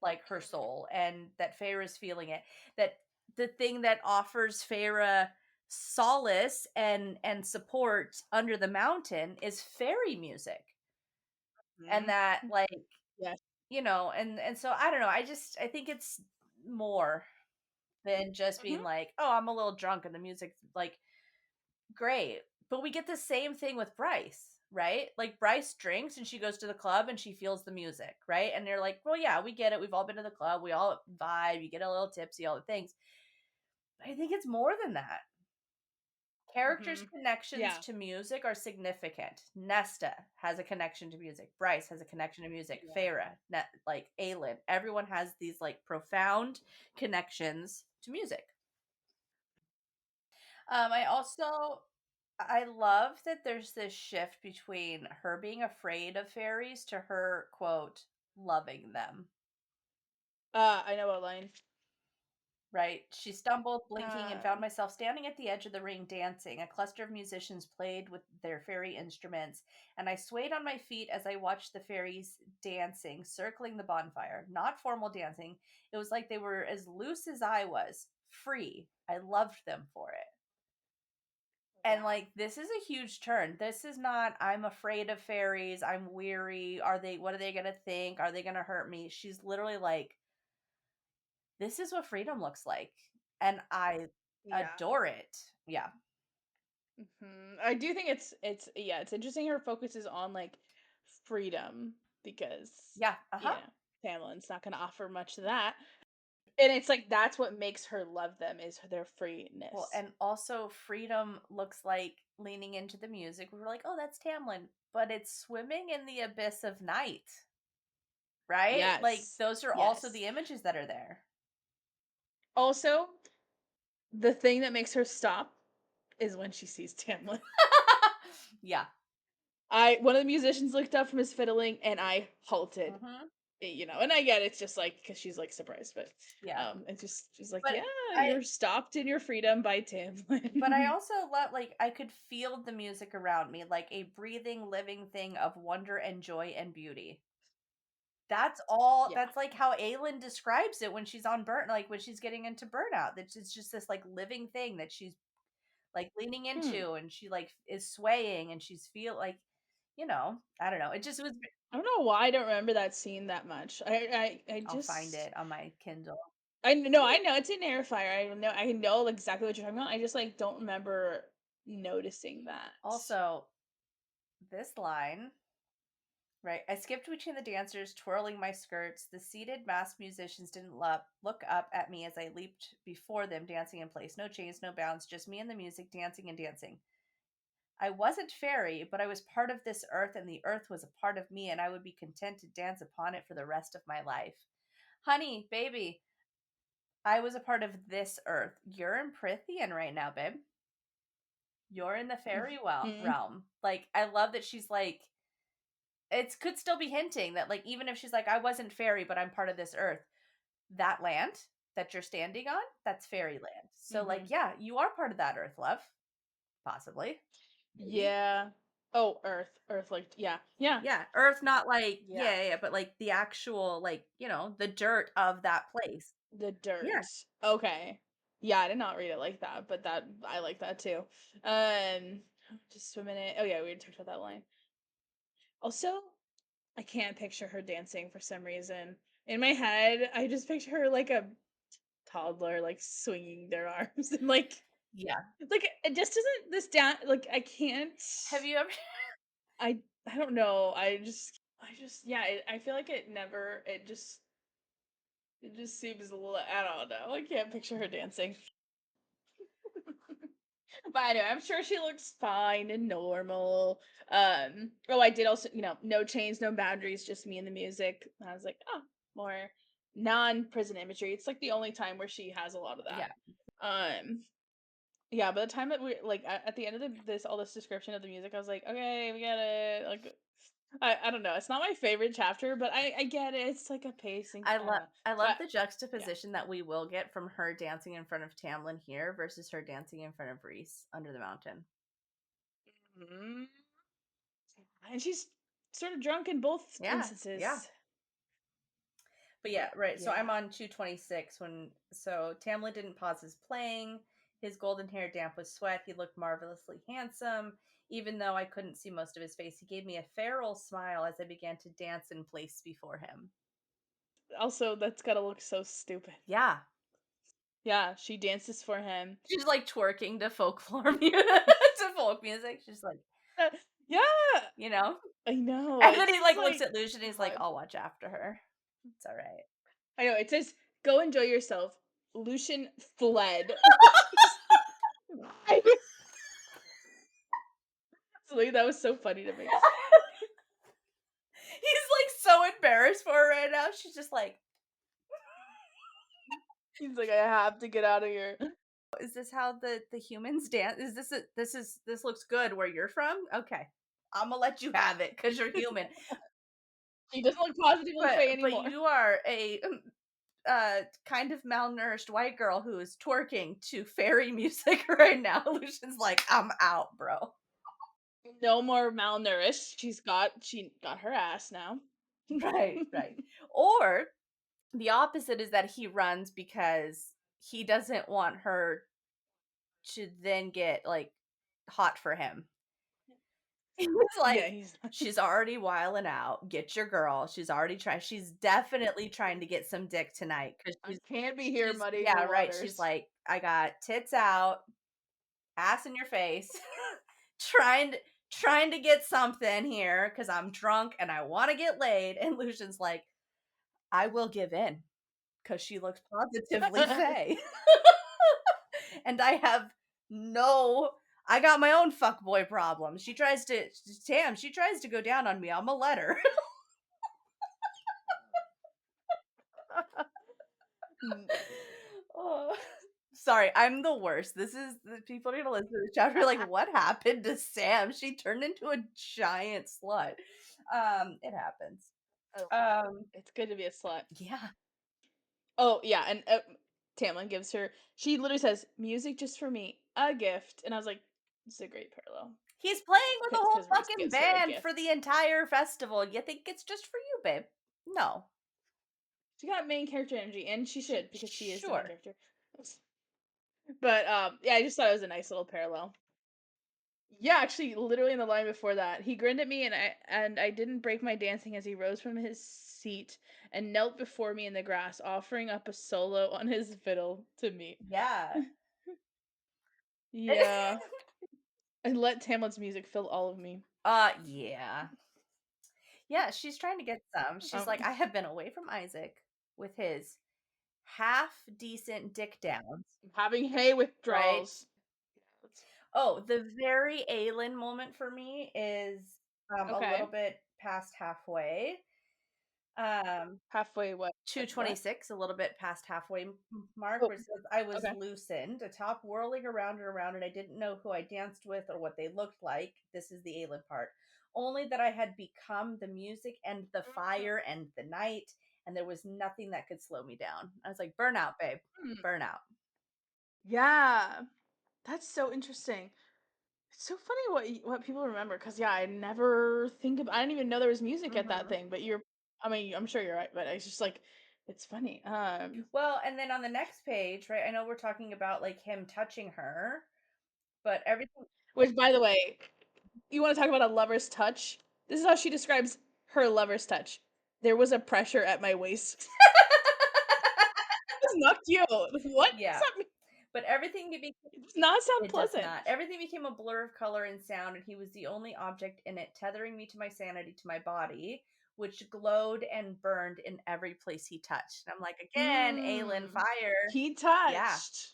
like her Mhm. soul, and that Feyre's feeling it. That the thing that offers Feyre solace and support under the mountain is fairy music. And Mhm. that, like, Yes. and so I don't know, I think it's more than just being Mhm. like, oh, I'm a little drunk and the music's like great. But we get the same thing with Bryce, right? Like Bryce drinks and she goes to the club and she feels the music, right? And they're like, well, yeah, we get it. We've all been to the club. We all vibe. You get a little tipsy, all the things. But I think it's more than that. Characters' Mhm. connections Yeah. to music are significant. Nesta has a connection to music. Bryce has a connection to music. Yeah. Feyre, like Aelin, everyone has these like profound connections to music. I love that there's this shift between her being afraid of fairies to her, quote, loving them, I know what line. right? She stumbled, blinking, and found Um, myself standing at the edge of the ring dancing. A cluster of musicians played with their fairy instruments, and I swayed on my feet as I watched the fairies dancing, circling the bonfire. Not formal dancing. It was like they were as loose as I was, free. I loved them for it. And yeah. like this is a huge turn. This is not I'm afraid of fairies, I'm weary. What are they going to think? Are they going to hurt me? She's literally like this is what freedom looks like. And I Yeah. adore it. Yeah. I do think it's yeah, it's interesting her focus is on like freedom because Yeah. you Uh-huh. know, Tamlin's not gonna offer much of that. And it's like that's what makes her love them is their Well, freeness. and also freedom looks like leaning into the music. We were like, "Oh, that's Tamlin." But it's swimming in the abyss of night, right? Like Yes. those are also Yes. the images that are there. Also, the thing that makes her stop is when she sees Tamlin. Yeah. I One of the musicians looked up from his fiddling and I halted. Mhm. And I get it's just like because she's like surprised, but Yeah. it's just she's like, But yeah, I you're stopped in your freedom by But I Tamlin. also love, like, I could feel the music around me, like a breathing, living thing of wonder and joy and beauty. Yeah. That's like how Aelin describes it when she's on like when she's getting into burnout. That it's just this like living thing that she's like leaning Hmm. into, and she like is swaying, and she's feel like, I don't know. It just was. I don't know why I don't remember that scene that much. I I'll find just it on my Kindle. I know it's in Airfire. I know exactly what you're talking about. I just like don't remember noticing that. Also, this line. Right. I skipped between the dancers, twirling my skirts. The seated masked musicians didn't look up at me as I leaped before them, dancing in place. No chains, no bounds, just me and the music, dancing and dancing. I wasn't fairy, but I was part of this earth, and the earth was a part of me, and I would be content to dance upon it for the rest of my life. honey, baby, I was a part of this earth. You're in Prithian right now, babe. You're in the fairy realm. Like, I love that she's like, it could still be hinting that, like, even if she's like, I wasn't fairy, but I'm part of this earth, that land that you're standing on, that's fairyland. So, like, yeah, you are part of that earth, love. Possibly. Maybe. Yeah. Oh, Earth, like, yeah. Yeah, earth, not like, yeah, but like the actual, like, the dirt of that place. The dirt. Yeah. Okay. Yeah, I did not read it like that, but that I like that too. Just a minute. Oh yeah, we talked about that line. Also, I can't picture her dancing for some reason. In my head, I just picture her like a toddler, like swinging their arms and Yeah. like it just doesn't this down like I can't. Have you ever I don't know. Yeah. I feel like it just seems a little. I don't know. I can't picture her dancing. But anyway, I'm sure she looks fine and normal. Oh, I did also, no chains, no boundaries, just me and the music. And I was like, oh, more non-prison imagery. It's like the only time where she has a lot of that. Yeah. Yeah, by the time that we like at the end of this description of the music, I was like, okay, we get it. Like, I don't know. It's not my favorite chapter, but I get it. It's like a pacing. I don't know. I So love the yeah. juxtaposition that we will get from her dancing in front of Tamlin here versus her dancing in front of Rhys under the mountain. Mhm. And she's sort of drunk in both Yeah. instances. But yeah, right. So Yeah. I'm on 226 so Tamlin didn't pause his playing. His golden hair damp with sweat. He looked marvelously handsome. Even though I couldn't see most of his face, he gave me a feral smile as I began to dance in place before him. Also, that's gotta look so stupid. Yeah. Yeah, she dances for him. She's like twerking to folklore music, to folk music. She's like, Yeah, I know. And then he It's like looks like at Lucian and he's like, God. I'll watch after her. It's all right. I know. It says, "Go enjoy yourself." Lucian fled. Honestly, that was so funny to me. He's like so embarrassed for her right now. She's just like, He's like, I have to get out of here. is this how the humans dance? Is this looks good where you're from? Okay. I'm gonna let you have it because you're human. He doesn't look positively Fey But anymore. you are a kind of malnourished white girl who is twerking to fairy music right now. Lucian's like, I'm out, bro. No more malnourished. She got her ass now. Right. Or the opposite is that he runs because he doesn't want her to then get like hot for him. He's like, she's already wiling out. Get your girl. She's already trying. She's definitely trying to get some dick tonight because I can't be here muddying yeah, the right. waters. She's like, I got tits out, ass in your face, trying to get something here because I'm drunk and I want to get laid. And Lucian's like, I will give in because she looks positively fey. And I have I got my own fuckboy problem. She tries to go down on me. I'm a let her. Oh, sorry, I'm the worst. People need to listen to the chapter. Like, what happened to Sam? She turned into a giant slut. It happens. It's good to be a slut. Yeah. Oh yeah, and Tamlin gives her. She literally says, "Music just for me, a gift," and I was like, "This is a great parallel." He's playing with a whole Because Rhys fucking gives her a band gift. for the entire festival. You think it's just for you, babe? No. She got main character energy, and she should because she is the main Sure. character. But yeah, I just thought it was a nice little parallel. Yeah, actually, literally in the line before that, he grinned at me, and I didn't break my dancing as he rose from his seat and knelt before me in the grass, offering up a solo on his fiddle to me. Yeah. Yeah, and let Tamlin's music fill all of me. Yeah. Yeah, she's trying to get some. She's like, I have been away from Isaac with his half decent dick downs. Having hay withdrawals. Right? Oh, the very Aelin moment for me is a little bit past halfway. Halfway what? What? 226, a little bit past halfway mark, Oh, where it says, I was okay. loosened, atop whirling around and around, and I didn't know who I danced with or what they looked like. This is the Aelin part. Only that I had become the music and the fire and the night, and there was nothing that could slow me down. I was like, burnout, babe. Hmm. Burnout. Yeah, that's so interesting. It's so funny what people remember because yeah, I never think of. I didn't even know there was music at that Hmm. thing. But I mean, I'm sure you're right. But it's just like, it's funny. Well, and then on the next page, right? I know we're talking about like him touching her, but everything. Which, by the way, you want to talk about a lover's touch? This is how she describes her lover's touch. There was a pressure at my waist. It's not cute. What does Yeah. that mean? But everything became. It does not sound It does pleasant. not. Everything became a blur of color and sound, and he was the only object in it, tethering me to my sanity, to my body, which glowed and burned in every place he touched. And I'm like, again, Aelin Mm. fire. He Yeah. touched.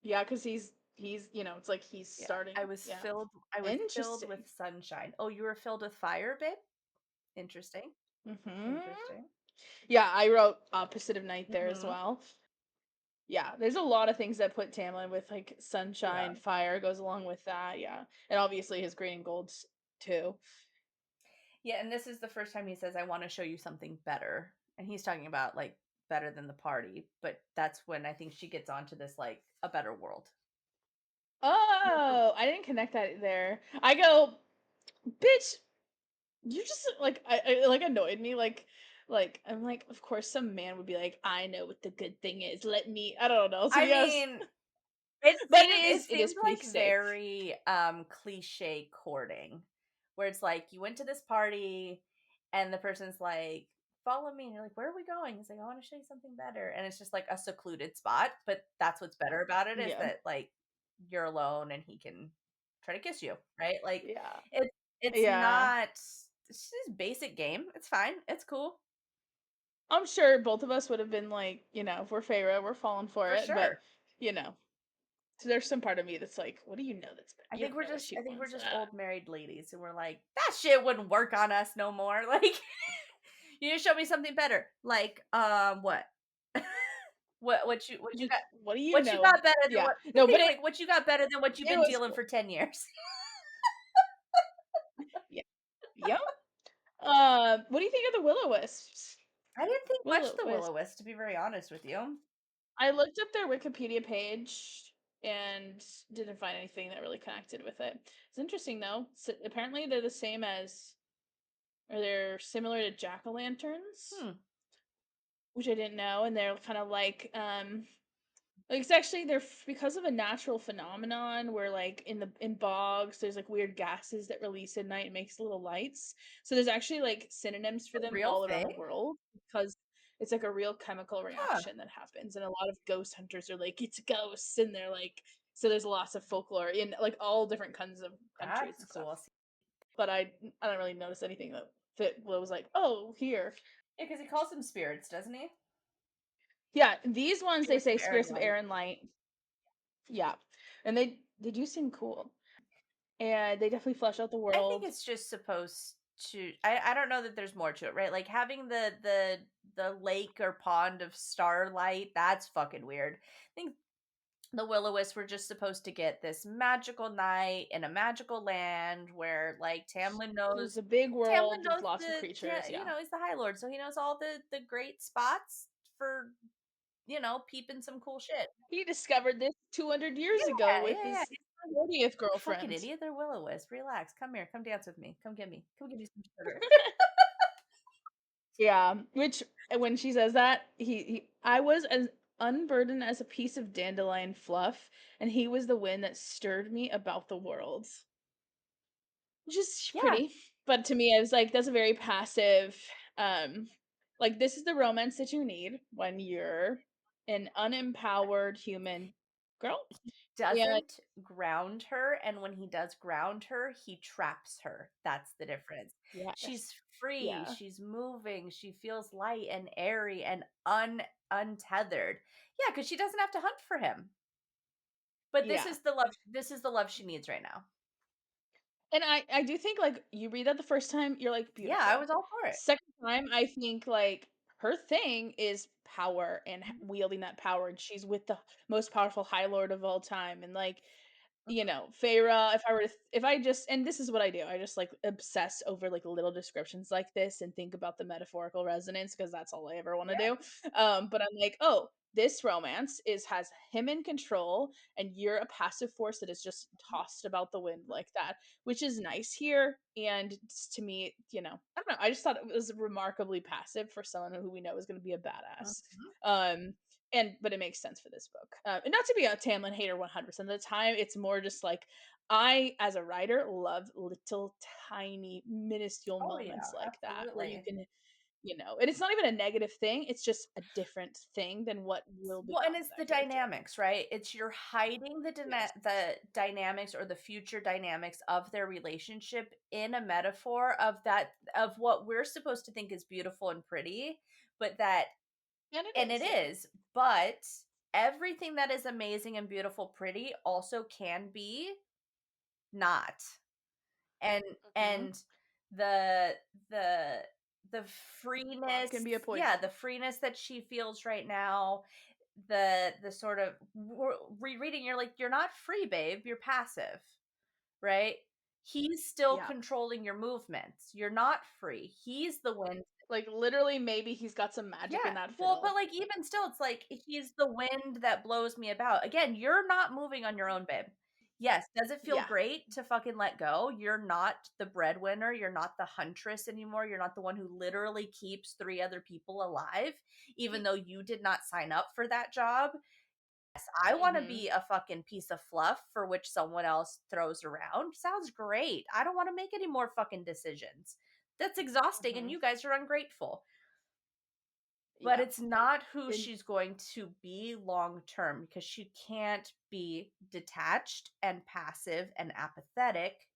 Yeah, because he's it's like he's Yeah. starting. Yeah. I was filled with Interesting. sunshine. Oh, you were filled with fire, babe? Interesting. Hmm. Interesting. Yeah, I wrote opposite of night there as Hmm. well. Yeah, there's a lot of things that put Tamlin with like Yeah. sunshine, fire goes along with that. Yeah, and obviously his green and golds too. Yeah, and this is the first time he says, I want to show you something better. And he's talking about like better than the party, but that's when I think she gets onto this like a better world. Oh, I didn't connect that there. I go, bitch, you just like I like annoyed me like I'm like of course some man would be like I know what the good thing is. Let me I don't know. So I yes. mean, But it it is seemed pretty like safe. very cliche courting, where it's like you went to this party and the person's like, follow me, and you're like, where are we going? He's like, I want to show you something better. And it's just like a secluded spot, but that's what's better about it, is Yeah. that like you're alone and he can try to kiss you, right? Like Yeah. it's Yeah. not, it's just basic game. It's fine. It's cool. I'm sure both of us would have been like, if we're Feyre, we're falling for For it, but sure. you know. So there's some part of me that's like, what do you know that's better? You don't know what she I think we're wants. just old married ladies and we're like, that shit wouldn't work on us no more. Like you need to show me something better. Like, what? What you got, What do you what you know? got better than Yeah. what, No, but like what you got better than what you've it been was dealing cool. for 10 years. Yeah. Yep. What do you think of the Will-o-wisps? I didn't think much of the Will-o-wisp. Will-o-wisp, to be very honest with you. I looked up their Wikipedia page and didn't find anything that really connected with it. It's interesting though. So apparently they're the same as, or they're similar to jack-o'-lanterns, Hmm. which I didn't know, and they're kind of like it's actually because of a natural phenomenon where like in bogs there's like weird gases that release at night and makes little lights. So there's actually like synonyms for A them real all around thing? the world because it's like a real chemical Huh. reaction that happens, and a lot of ghost hunters are like it's ghosts, and they're like so there's lots of folklore in like all different kinds of countries That's and stuff. cool. But I don't really notice anything that was like oh here. Yeah, because he calls them spirits, doesn't he? Yeah, these ones they Spirits say of air and spirits of light. air and light. Yeah, and they do seem cool. And they definitely flesh out the I think world. it's just supposed to, I don't know that there's more to it, right? Like having the lake or pond of Starlight, that's fucking weird. I think the Will-o-wisps were just supposed to get this magical night in a magical land where like There's a big Tamlin world with knows lots of creatures, you yeah. know, he's the High Lord, so he knows all the great spots for, you know, peeping some cool shit. He discovered this 200 years ago Yeah, with yeah, yeah. his 40th A fucking girlfriend. idiot. They're Will-o-wisp. Relax. Come here. Come dance with me. Come give me some sugar. Yeah, which when she says that, I was as unburdened as a piece of dandelion fluff, and he was the wind that stirred me about the world. Which is Yeah. pretty. But to me, I was like, that's a very passive, um, like this is the romance that you need when you're an unempowered human girl. And Doesn't ground her, and when he does ground her, he traps her. That's the difference. yes. She's free, Yeah. she's moving, she feels light and airy and untethered. Yeah, because she doesn't have to hunt for him. But Yeah. this is the love she needs right now. And I do think, like, you read that the first time, you're like, Yeah, I "Beautiful." was all for it. Second time, I think, like, her thing is power and h Mhm, wielding that power, and she's with the most powerful High Lord of all time, and, like, you mhm. know, Feyre, if I were to if I just and this is what I do, I just, like, obsess over, like, little descriptions like this and think about the metaphorical resonance because that's all I ever wanna Yeah, do. But I'm like, "Oh, this romance is has him in control, and you're a passive force that is just mhm, tossed about the wind like that," which is nice here, and to me, I don't know, I just thought it was remarkably passive for someone who we know is gonna be a badass. mhm. Um, but it makes sense for this book. And not to be a Tamlin hater 100% of the time, it's more just like I, as a writer, love little tiny minuscule Oh, yeah, moments like that where you absolutely. can, and it's not even a negative thing, it's just a different thing than what will Well, and become it's the that character. dynamics, right? It's you're hiding Yes. the dynamics or the future dynamics of their relationship in a metaphor of that of what we're supposed to think is beautiful and pretty, but that And it and it is, yeah. is, but everything that is amazing and beautiful, pretty also can be not. And Mhm. and the the the Love can freeness, be a yeah, poison. the freeness that she feels right now, the sort of rereading, you're like, you're not free, babe, you're passive, right? He's still Yeah. controlling your movements. You're not free. He's the one. Like, literally, maybe he's got some magic in Yeah, that well, but, fiddle. like, even still, it's like, he's the wind that blows me about. Again, you're not moving on your own, babe. Yes, does it feel Yeah. great to fucking let go? You're not the breadwinner, you're not the huntress anymore, you're not the one who literally keeps 3 other people alive, even though you did not sign up for that job. Yes, I wanna Mhm. be a fucking piece of fluff for which someone else throws around. Sounds great. I don't wanna make any more fucking decisions. That's exhausting, and Mhm. you guys are ungrateful. But Yeah. it's not who And she's going to be long term because she can't be detached and passive and apathetic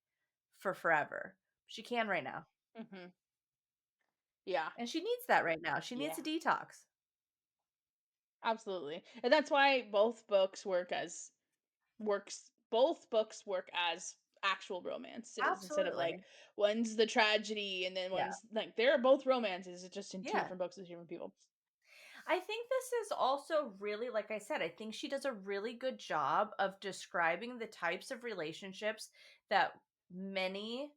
for forever. She can right now. mhm. Yeah. And she needs that right now. She needs a Yeah. detox. Absolutely. And that's why both books work as actual romances instead of like Absolutely. one's the tragedy and then Yeah. one's like they're both romances, it's just in two Yeah. different books with different people. I think this is also really, like I said, I think she does a really good job of describing the types of relationships that many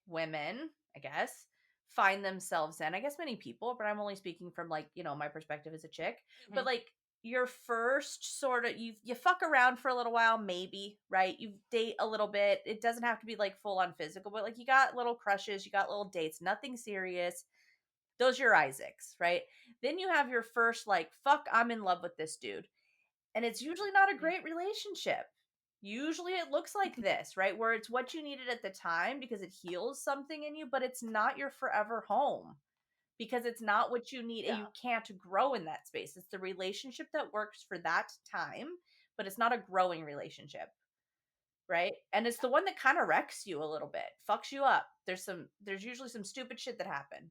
women, I guess, find themselves in. I guess many people, but I'm only speaking from like, my perspective as a chick. But Mhm. like your first sort of you fuck around for a little while, maybe, right? You date a little bit. It doesn't have to be like full on physical, but like you got little crushes, you got little dates, nothing serious. Those are your Isaacs, right? Then you have your first like, fuck, I'm in love with this dude. And it's usually not a Mhm. great relationship. Usually it looks like this, right? Where it's what you needed at the time because it heals something in you, but it's not your forever home because it's not what you need and Yeah. you can't grow in that space. It's the relationship that works for that time, but it's not a growing relationship, right? And it's the one that kind of wrecks you a little bit, fucks you up. There's usually some stupid shit that happened.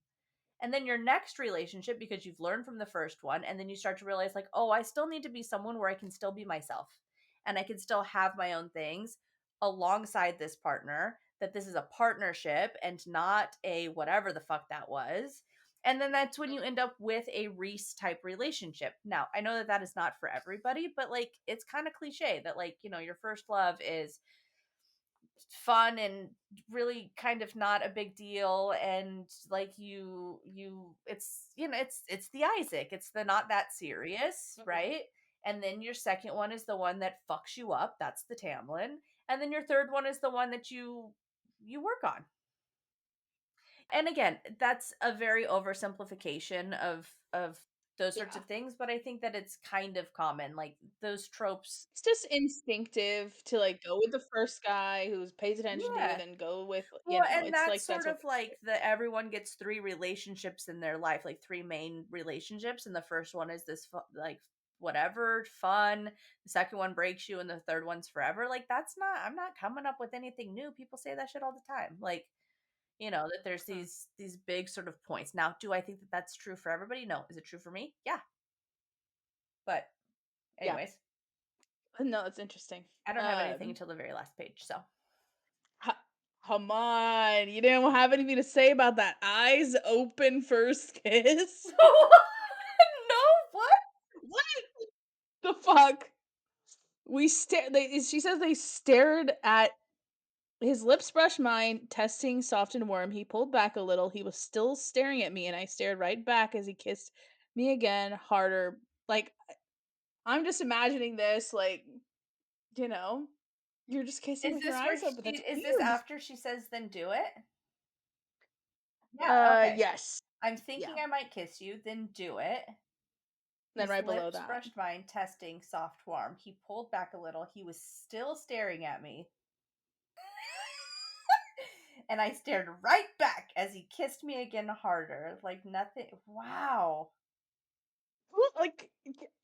And then your next relationship, because you've learned from the first one, and then you start to realize, like, oh, I still need to be someone where I can still be myself and I can still have my own things alongside this partner, that this is a partnership and not a whatever the fuck that was. And then that's when you end up with a Rhys type relationship. Now, I know that that is not for everybody, but like, it's kind of cliche that, like, your first love is fun and really kind of not a big deal, and like it's the Isaac, it's the not that serious, Mhm. right? And then your second one is the one that fucks you up, that's the Tamlin. And then your third one is the one that you work on. And again, that's a very oversimplification of those sorts Yeah. of things, but I think that it's kind of common, like those tropes. It's just instinctive to like go with the first guy who pays attention to you, Yeah. then go with, Well, and it's that's like that's sort what of like the everyone gets 3 relationships in their life, like 3 main relationships, and the first one is this like whatever, fun, the second one breaks you, and the third one's forever. Like that's not I'm not coming up with anything new. People say that shit all the time. Like, that there's Mhm. these big sort of points. Now, do I think that that's true for everybody? No. Is it true for me? Yeah. But Yeah. anyways, No, that's interesting. I don't have anything until the very last page, so. Come on, you didn't have anything to say about that eyes open first kiss? No, what? What the fuck? We stared. She says they stared at his lips brushed mine, testing soft and warm. He pulled back a little. He was still staring at me, and I stared right back as he kissed me again, harder. Like I'm just imagining this, like you know, you're just kissing Is with your this where eyes open. That's is this weird. after she says, "Then do it"? Yeah, okay. Yes, I'm yeah. thinking I might kiss you, then do it. Then His right below lips that. brushed mine, testing soft warm. He pulled back a little. He was still staring at me. And I stared right back as he kissed me again harder. Like nothing. Wow. Well, like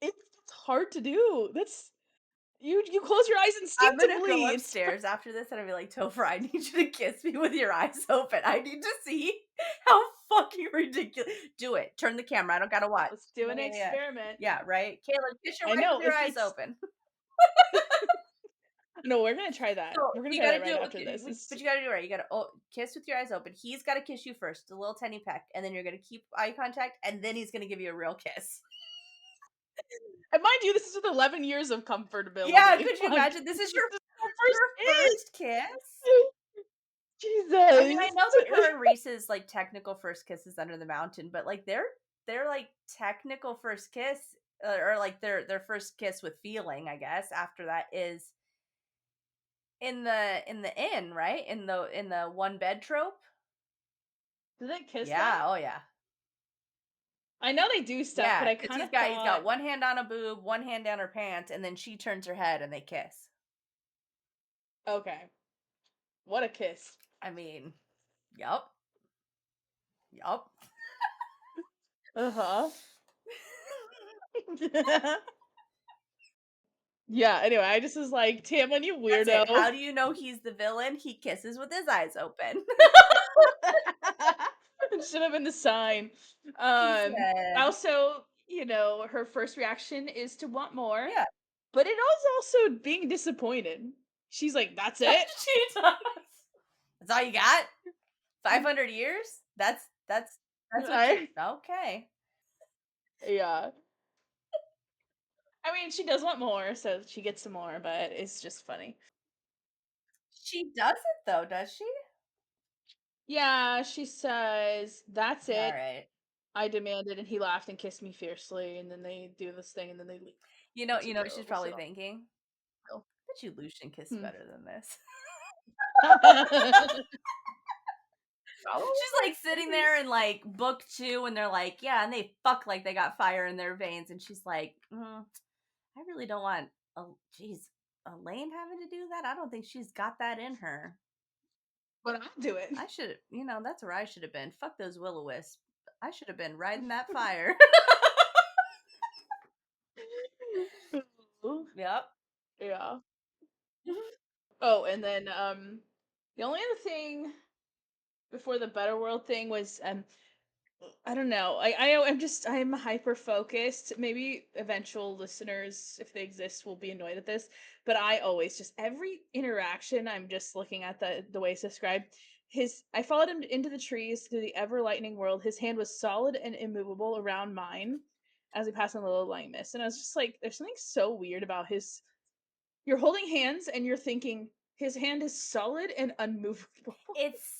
it's hard to do. That's you close your eyes I'm gonna go instinctively. It's upstairs after this and I'll be like, Topher, I need you to kiss me with your eyes open. I need to see how fucking ridiculous. Do it. Turn the camera. I don't gotta watch. let's do Yeah, an yeah, yeah. experiment. Yeah, right? Caleb, kiss your I wife with know your if eyes it's open. no, we're gonna try that. So We're gonna you try gotta that do right it after this. but you gotta do it right. You gotta kiss with your eyes open. He's gotta kiss you first, a little tiny peck, and then you're gonna keep eye contact, and then he's gonna give you a real kiss. And mind you, this is with 11 years of Yeah, comfortability. could you Like imagine? This is this is our first your kiss. first kiss? I mean, I Jesus. know that her and Rhys's like technical first kiss is under the mountain, but like their like technical first kiss or like their first kiss with feeling, I guess, after that is in the inn, right? In the one bed trope. Did they kiss then? Yeah, oh yeah. I know they do stuff, but Yeah, I because kind of he's thought, got one hand on a boob, one hand down her pants, and then she turns her head and they kiss. okay, what a kiss. I mean, yup, yup. Uh huh. Yeah. Anyway, I just was like, Tamlin, you That's it. weirdo. How do you know he's the villain? He kisses with his eyes open. It should have been the sign. He said, Also, her first reaction is to want more, yeah. but it was also being disappointed. She's like, "That's it." She does. That's all you got? 500 years? That's what you I okay. yeah. I mean, she does want more, so she gets some more, but it's just funny. She doesn't though, does she? Yeah, she says, "That's it. Alright. I demanded," and he laughed and kissed me fiercely, and then they do this thing, and then they leave. It's You know what she's adorable. probably So, thinking? Bet you Lucian kissed hmm. better than this. Probably, She's like sitting maybe. there in like book 2 and they're like, yeah, and they fuck like they got fire in their veins. And she's like, I really don't want, geez, Elaine having to do that. I don't think she's got that in her. But I'll do it. I should, that's where I should have been. Fuck those Will-o-wisps. I should have been riding that fire. Yep. Yeah. Oh, and then the only other thing before the Better World thing was I don't know. I'm hyper focused. Maybe eventual listeners, if they exist, will be annoyed at this. But I always just every interaction, I'm just looking at the way it's described. I followed him into the trees through the ever lightening world. His hand was solid and immovable around mine as we passed on the little light mist. And I was just like, there's something so weird about his. You're holding hands and you're thinking his hand is solid and unmovable. It's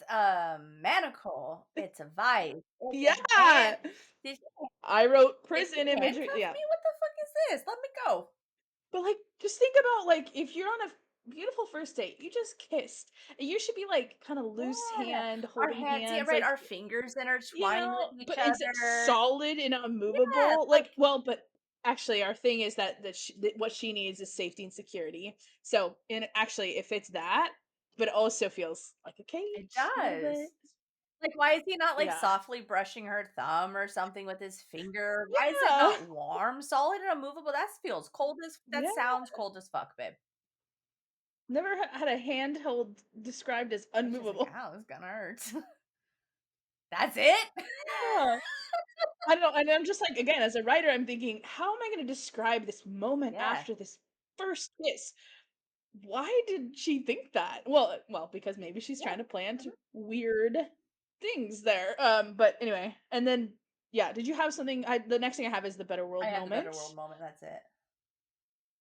a manacle. It's a vice. It's Yeah. a hand. Did, I wrote did prison you imagery. handcuff Yeah. me? What the fuck is this? Let me go. But like, just think about like if you're on a beautiful first date, you just kissed. You should be like kind of loose Yeah. hand, Our holding hands, yeah, hands, right. like Our fingers intertwining with but each it's other. solid and Yeah, unmovable. like Like, well, but actually, our thing is that what she needs is safety and security. So, and actually, if it's that, but it also feels like a it cage a little does. bit. Like, why is he not like Yeah, softly brushing her thumb or something with his finger? Why is it yeah, not warm, solid, and unmovable? That feels cold as that yeah. sounds cold as fuck, babe. Never had a handheld described as I was just like, unmovable. ow, this gonna hurt. That's it? Yeah. I don't know, and I'm just like, again, as a writer, I'm thinking, how am I going to describe this moment Yeah. after this first kiss? why did she think that? Well, because maybe she's Yeah. trying to plant Mhm. weird things there. But anyway, and then yeah, did you have something? The next thing I have is the better I world had the better moment. world moment. That's it.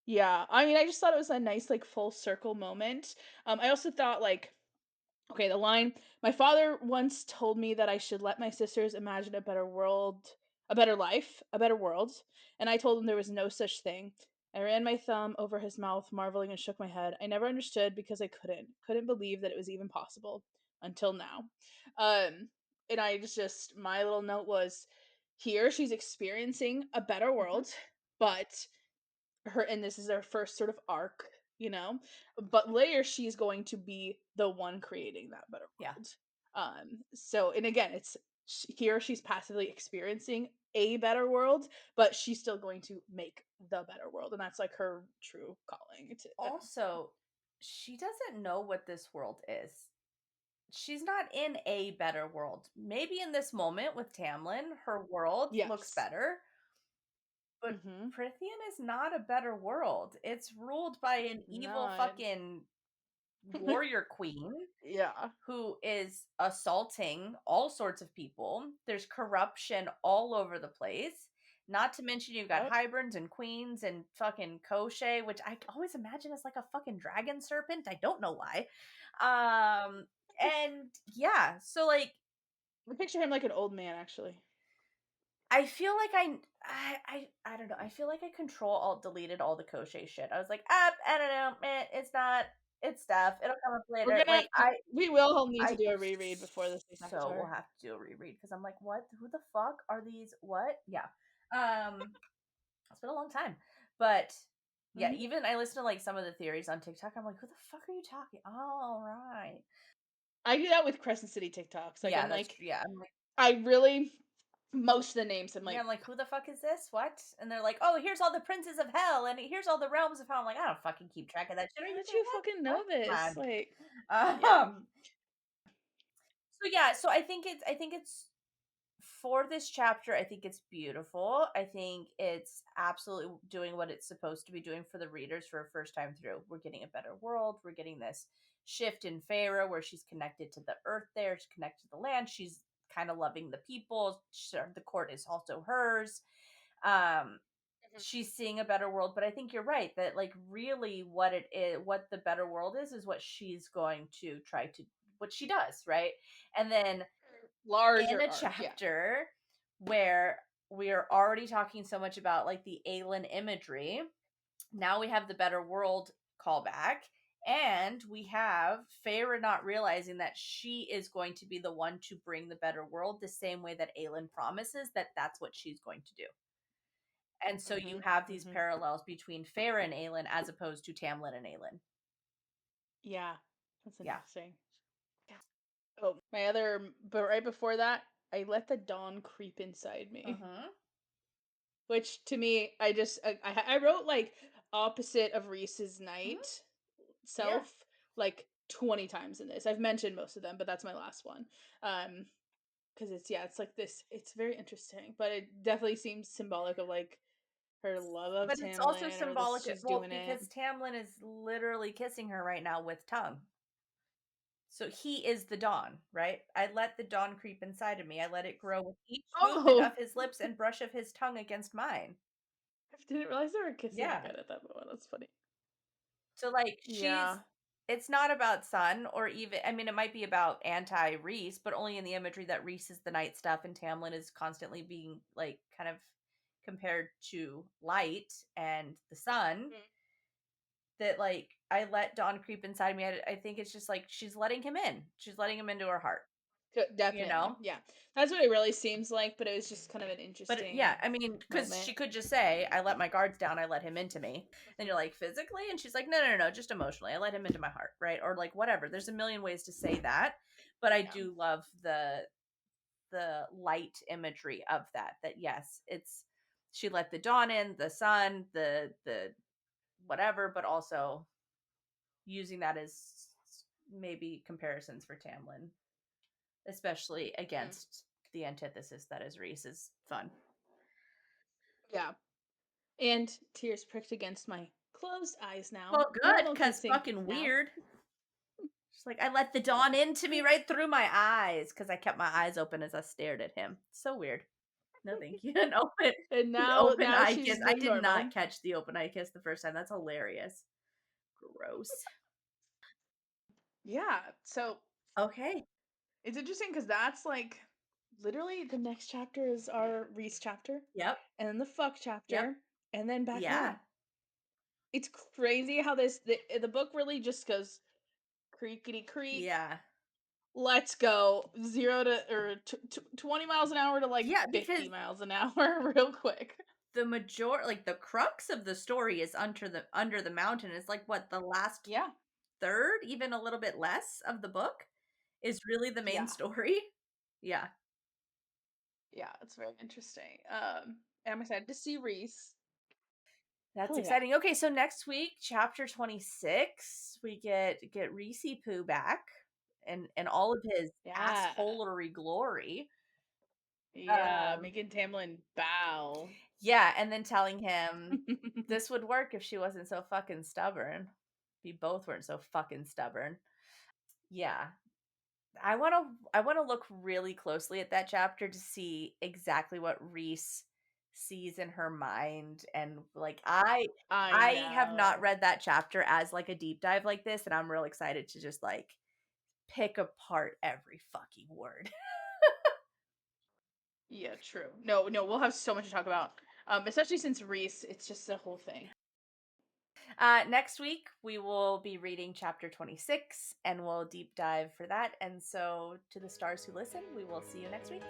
Yeah, I mean, I just thought it was a nice like full circle moment. I also thought like okay, the line, "My father once told me that I should let my sisters imagine a better world, a better life, a better world, and I told him there was no such thing." I ran my thumb over his mouth, marveling, and shook my head. I never understood because I couldn't believe that it was even possible until now. Um, and I just my little note was here she's experiencing a better Mhm. world, but her and this is her first sort of arc, you know, but later she's going to be the one creating that better Yeah. world. So and again it's here she's passively experiencing a better world, but she's still going to make the better world, and that's like her true calling to Also, she doesn't know what this world is. She's not in a better world. Maybe in this moment with Tamlin, her world looks yes. better, but Mm-hmm. Prithian is not a better world. It's ruled by an evil Not. fucking warrior queen Yeah. who is assaulting all sorts of people. There's corruption all over the place. Not to mention you've got Yep. Hyberns and Queens and fucking Koshe, which I always imagine as like a fucking dragon serpent. I don't know why. And yeah, so like I picture him like an old man actually. I feel like I don't know. I feel like I control alt deleted all the Koshe shit. I was like, I don't know, man. It's not. It's stuff. It'll come up We're later. gonna we will need to I do a reread before this next so we'll ACOTAR. have to do a reread because I'm like, what? Who the fuck are these? What? Yeah. It's been a long time, but yeah. Mhm. Even I listen to like some of the theories on TikTok. I'm like, who the fuck are you talking? All right. I do that with Crescent City TikToks. Like Yeah, I'm that's like yeah. I'm like. I really most of the names I'm Yeah, like, I'm like, who the fuck is this? What? And they're like, oh, here's all the princes of hell, and here's all the realms of hell. I'm like, I don't fucking keep track of that shit. Are how you did kidding you me? fucking What? know this? Come Like, on. yeah. So yeah, so I think it's for this chapter, I think it's beautiful. I think it's absolutely doing what it's supposed to be doing for the readers for a first time through. We're getting a better world. We're getting this shift in Feyre where she's connected to the earth there, she's connected to the land. She's kind of loving the people. The court is also hers. Um, Mhm. she's seeing a better world, but I think you're right that like really what it is, what the better world is what she's going to try to what she does, right? And then in Larger a arc, yeah. chapter where we are already talking so much about like the Aelin imagery, now we have the better world callback, and we have Feyre not realizing that she is going to be the one to bring the better world the same way that Aelin promises that that's what she's going to do. And so you Mhm. have these Mhm. parallels between Feyre and Aelin as opposed to Tamlin and Aelin. Yeah. That's Yeah. interesting. Yeah. Oh, my other but right before that, I let the dawn creep inside me. Mm-hmm. Which to me, I wrote like opposite of Rhys's Mm-hmm. night Yeah. self like 20 times in this. I've mentioned most of them, but that's my last one. Um because it's yeah, it's like this it's very interesting, but it definitely seems symbolic of like her love of But it's also Tamlin or this symbolic. she's Well, doing it. because Tamlin is literally kissing her right now with tongue. So he is the dawn, right? I let the dawn creep inside of me. I let it grow with each movement of Oh, his lips and brush of his tongue against mine. I didn't realize they were kissing Yeah. again at that moment. That's funny. So like Yeah. it's not about Sun or even I mean it might be about anti Rhys, but only in the imagery that Rhys is the night stuff and Tamlin is constantly being like kind of compared to light and the sun. Mhm. That like I let Dawn creep inside me. I think it's just like she's letting him in. She's letting him into her heart, you Definitely. know? Yeah. That's what it really seems like, but it was just kind of an But yeah, interesting I mean, because moment. she could just say, I let my guards down, I let him into me. Then you're like, physically? And she's like, no, no, no, no, just emotionally. I let him into my heart, right? Or like whatever. There's a million ways to say that. But I Yeah. do love the light imagery of that. That yes, it's she let the dawn in, the sun, the whatever, but also using that as maybe comparisons for Tamlin, especially Mm. against the antithesis that is Rhys is fun. Yeah. And tears pricked against my closed eyes now. Well, good, Normal because kissing fucking now. weird. She's like, I let the dawn into me right through my eyes because I kept my eyes open as I stared at him. So weird. No, thank you. And An now open eye she's kiss. I being did normal. not catch the open eye kiss the first time. That's hilarious. Gross. Yeah. So Okay. it's interesting because that's like literally the next chapter is our Rhys chapter, Yep. and then the fuck Yep. chapter, and then back Yeah. home. It's crazy how the book really just goes creakety creak. Yeah. Let's go 0 to or 20 miles an hour to like Yeah, 50 because miles an hour real quick. the crux of the story is under the mountain. It's like what, the last Yeah. third, even a little bit less of the book is really the main Yeah. story. Yeah. Yeah, it's very interesting. I'm excited to see Rhys. That's Hell yeah. exciting. Okay, so next week, chapter 26, we get Rhys Poo back and all of his Yeah. assholery glory. Yeah, making Tamlin bow. Yeah, and then telling him this would work if she wasn't so fucking stubborn. If you both weren't so fucking stubborn. Yeah. I want to look really closely at that chapter to see exactly what Rhys sees in her mind, and like I I have not know. read that chapter as like a deep dive like this, and I'm real excited to just like pick apart every fucking word. Yeah, true. No, we'll have so much to talk about. Especially since Rhys, it's just the whole thing. Next week we will be reading chapter 26 and we'll deep dive for that. And so to the stars who listen, we will see you next week.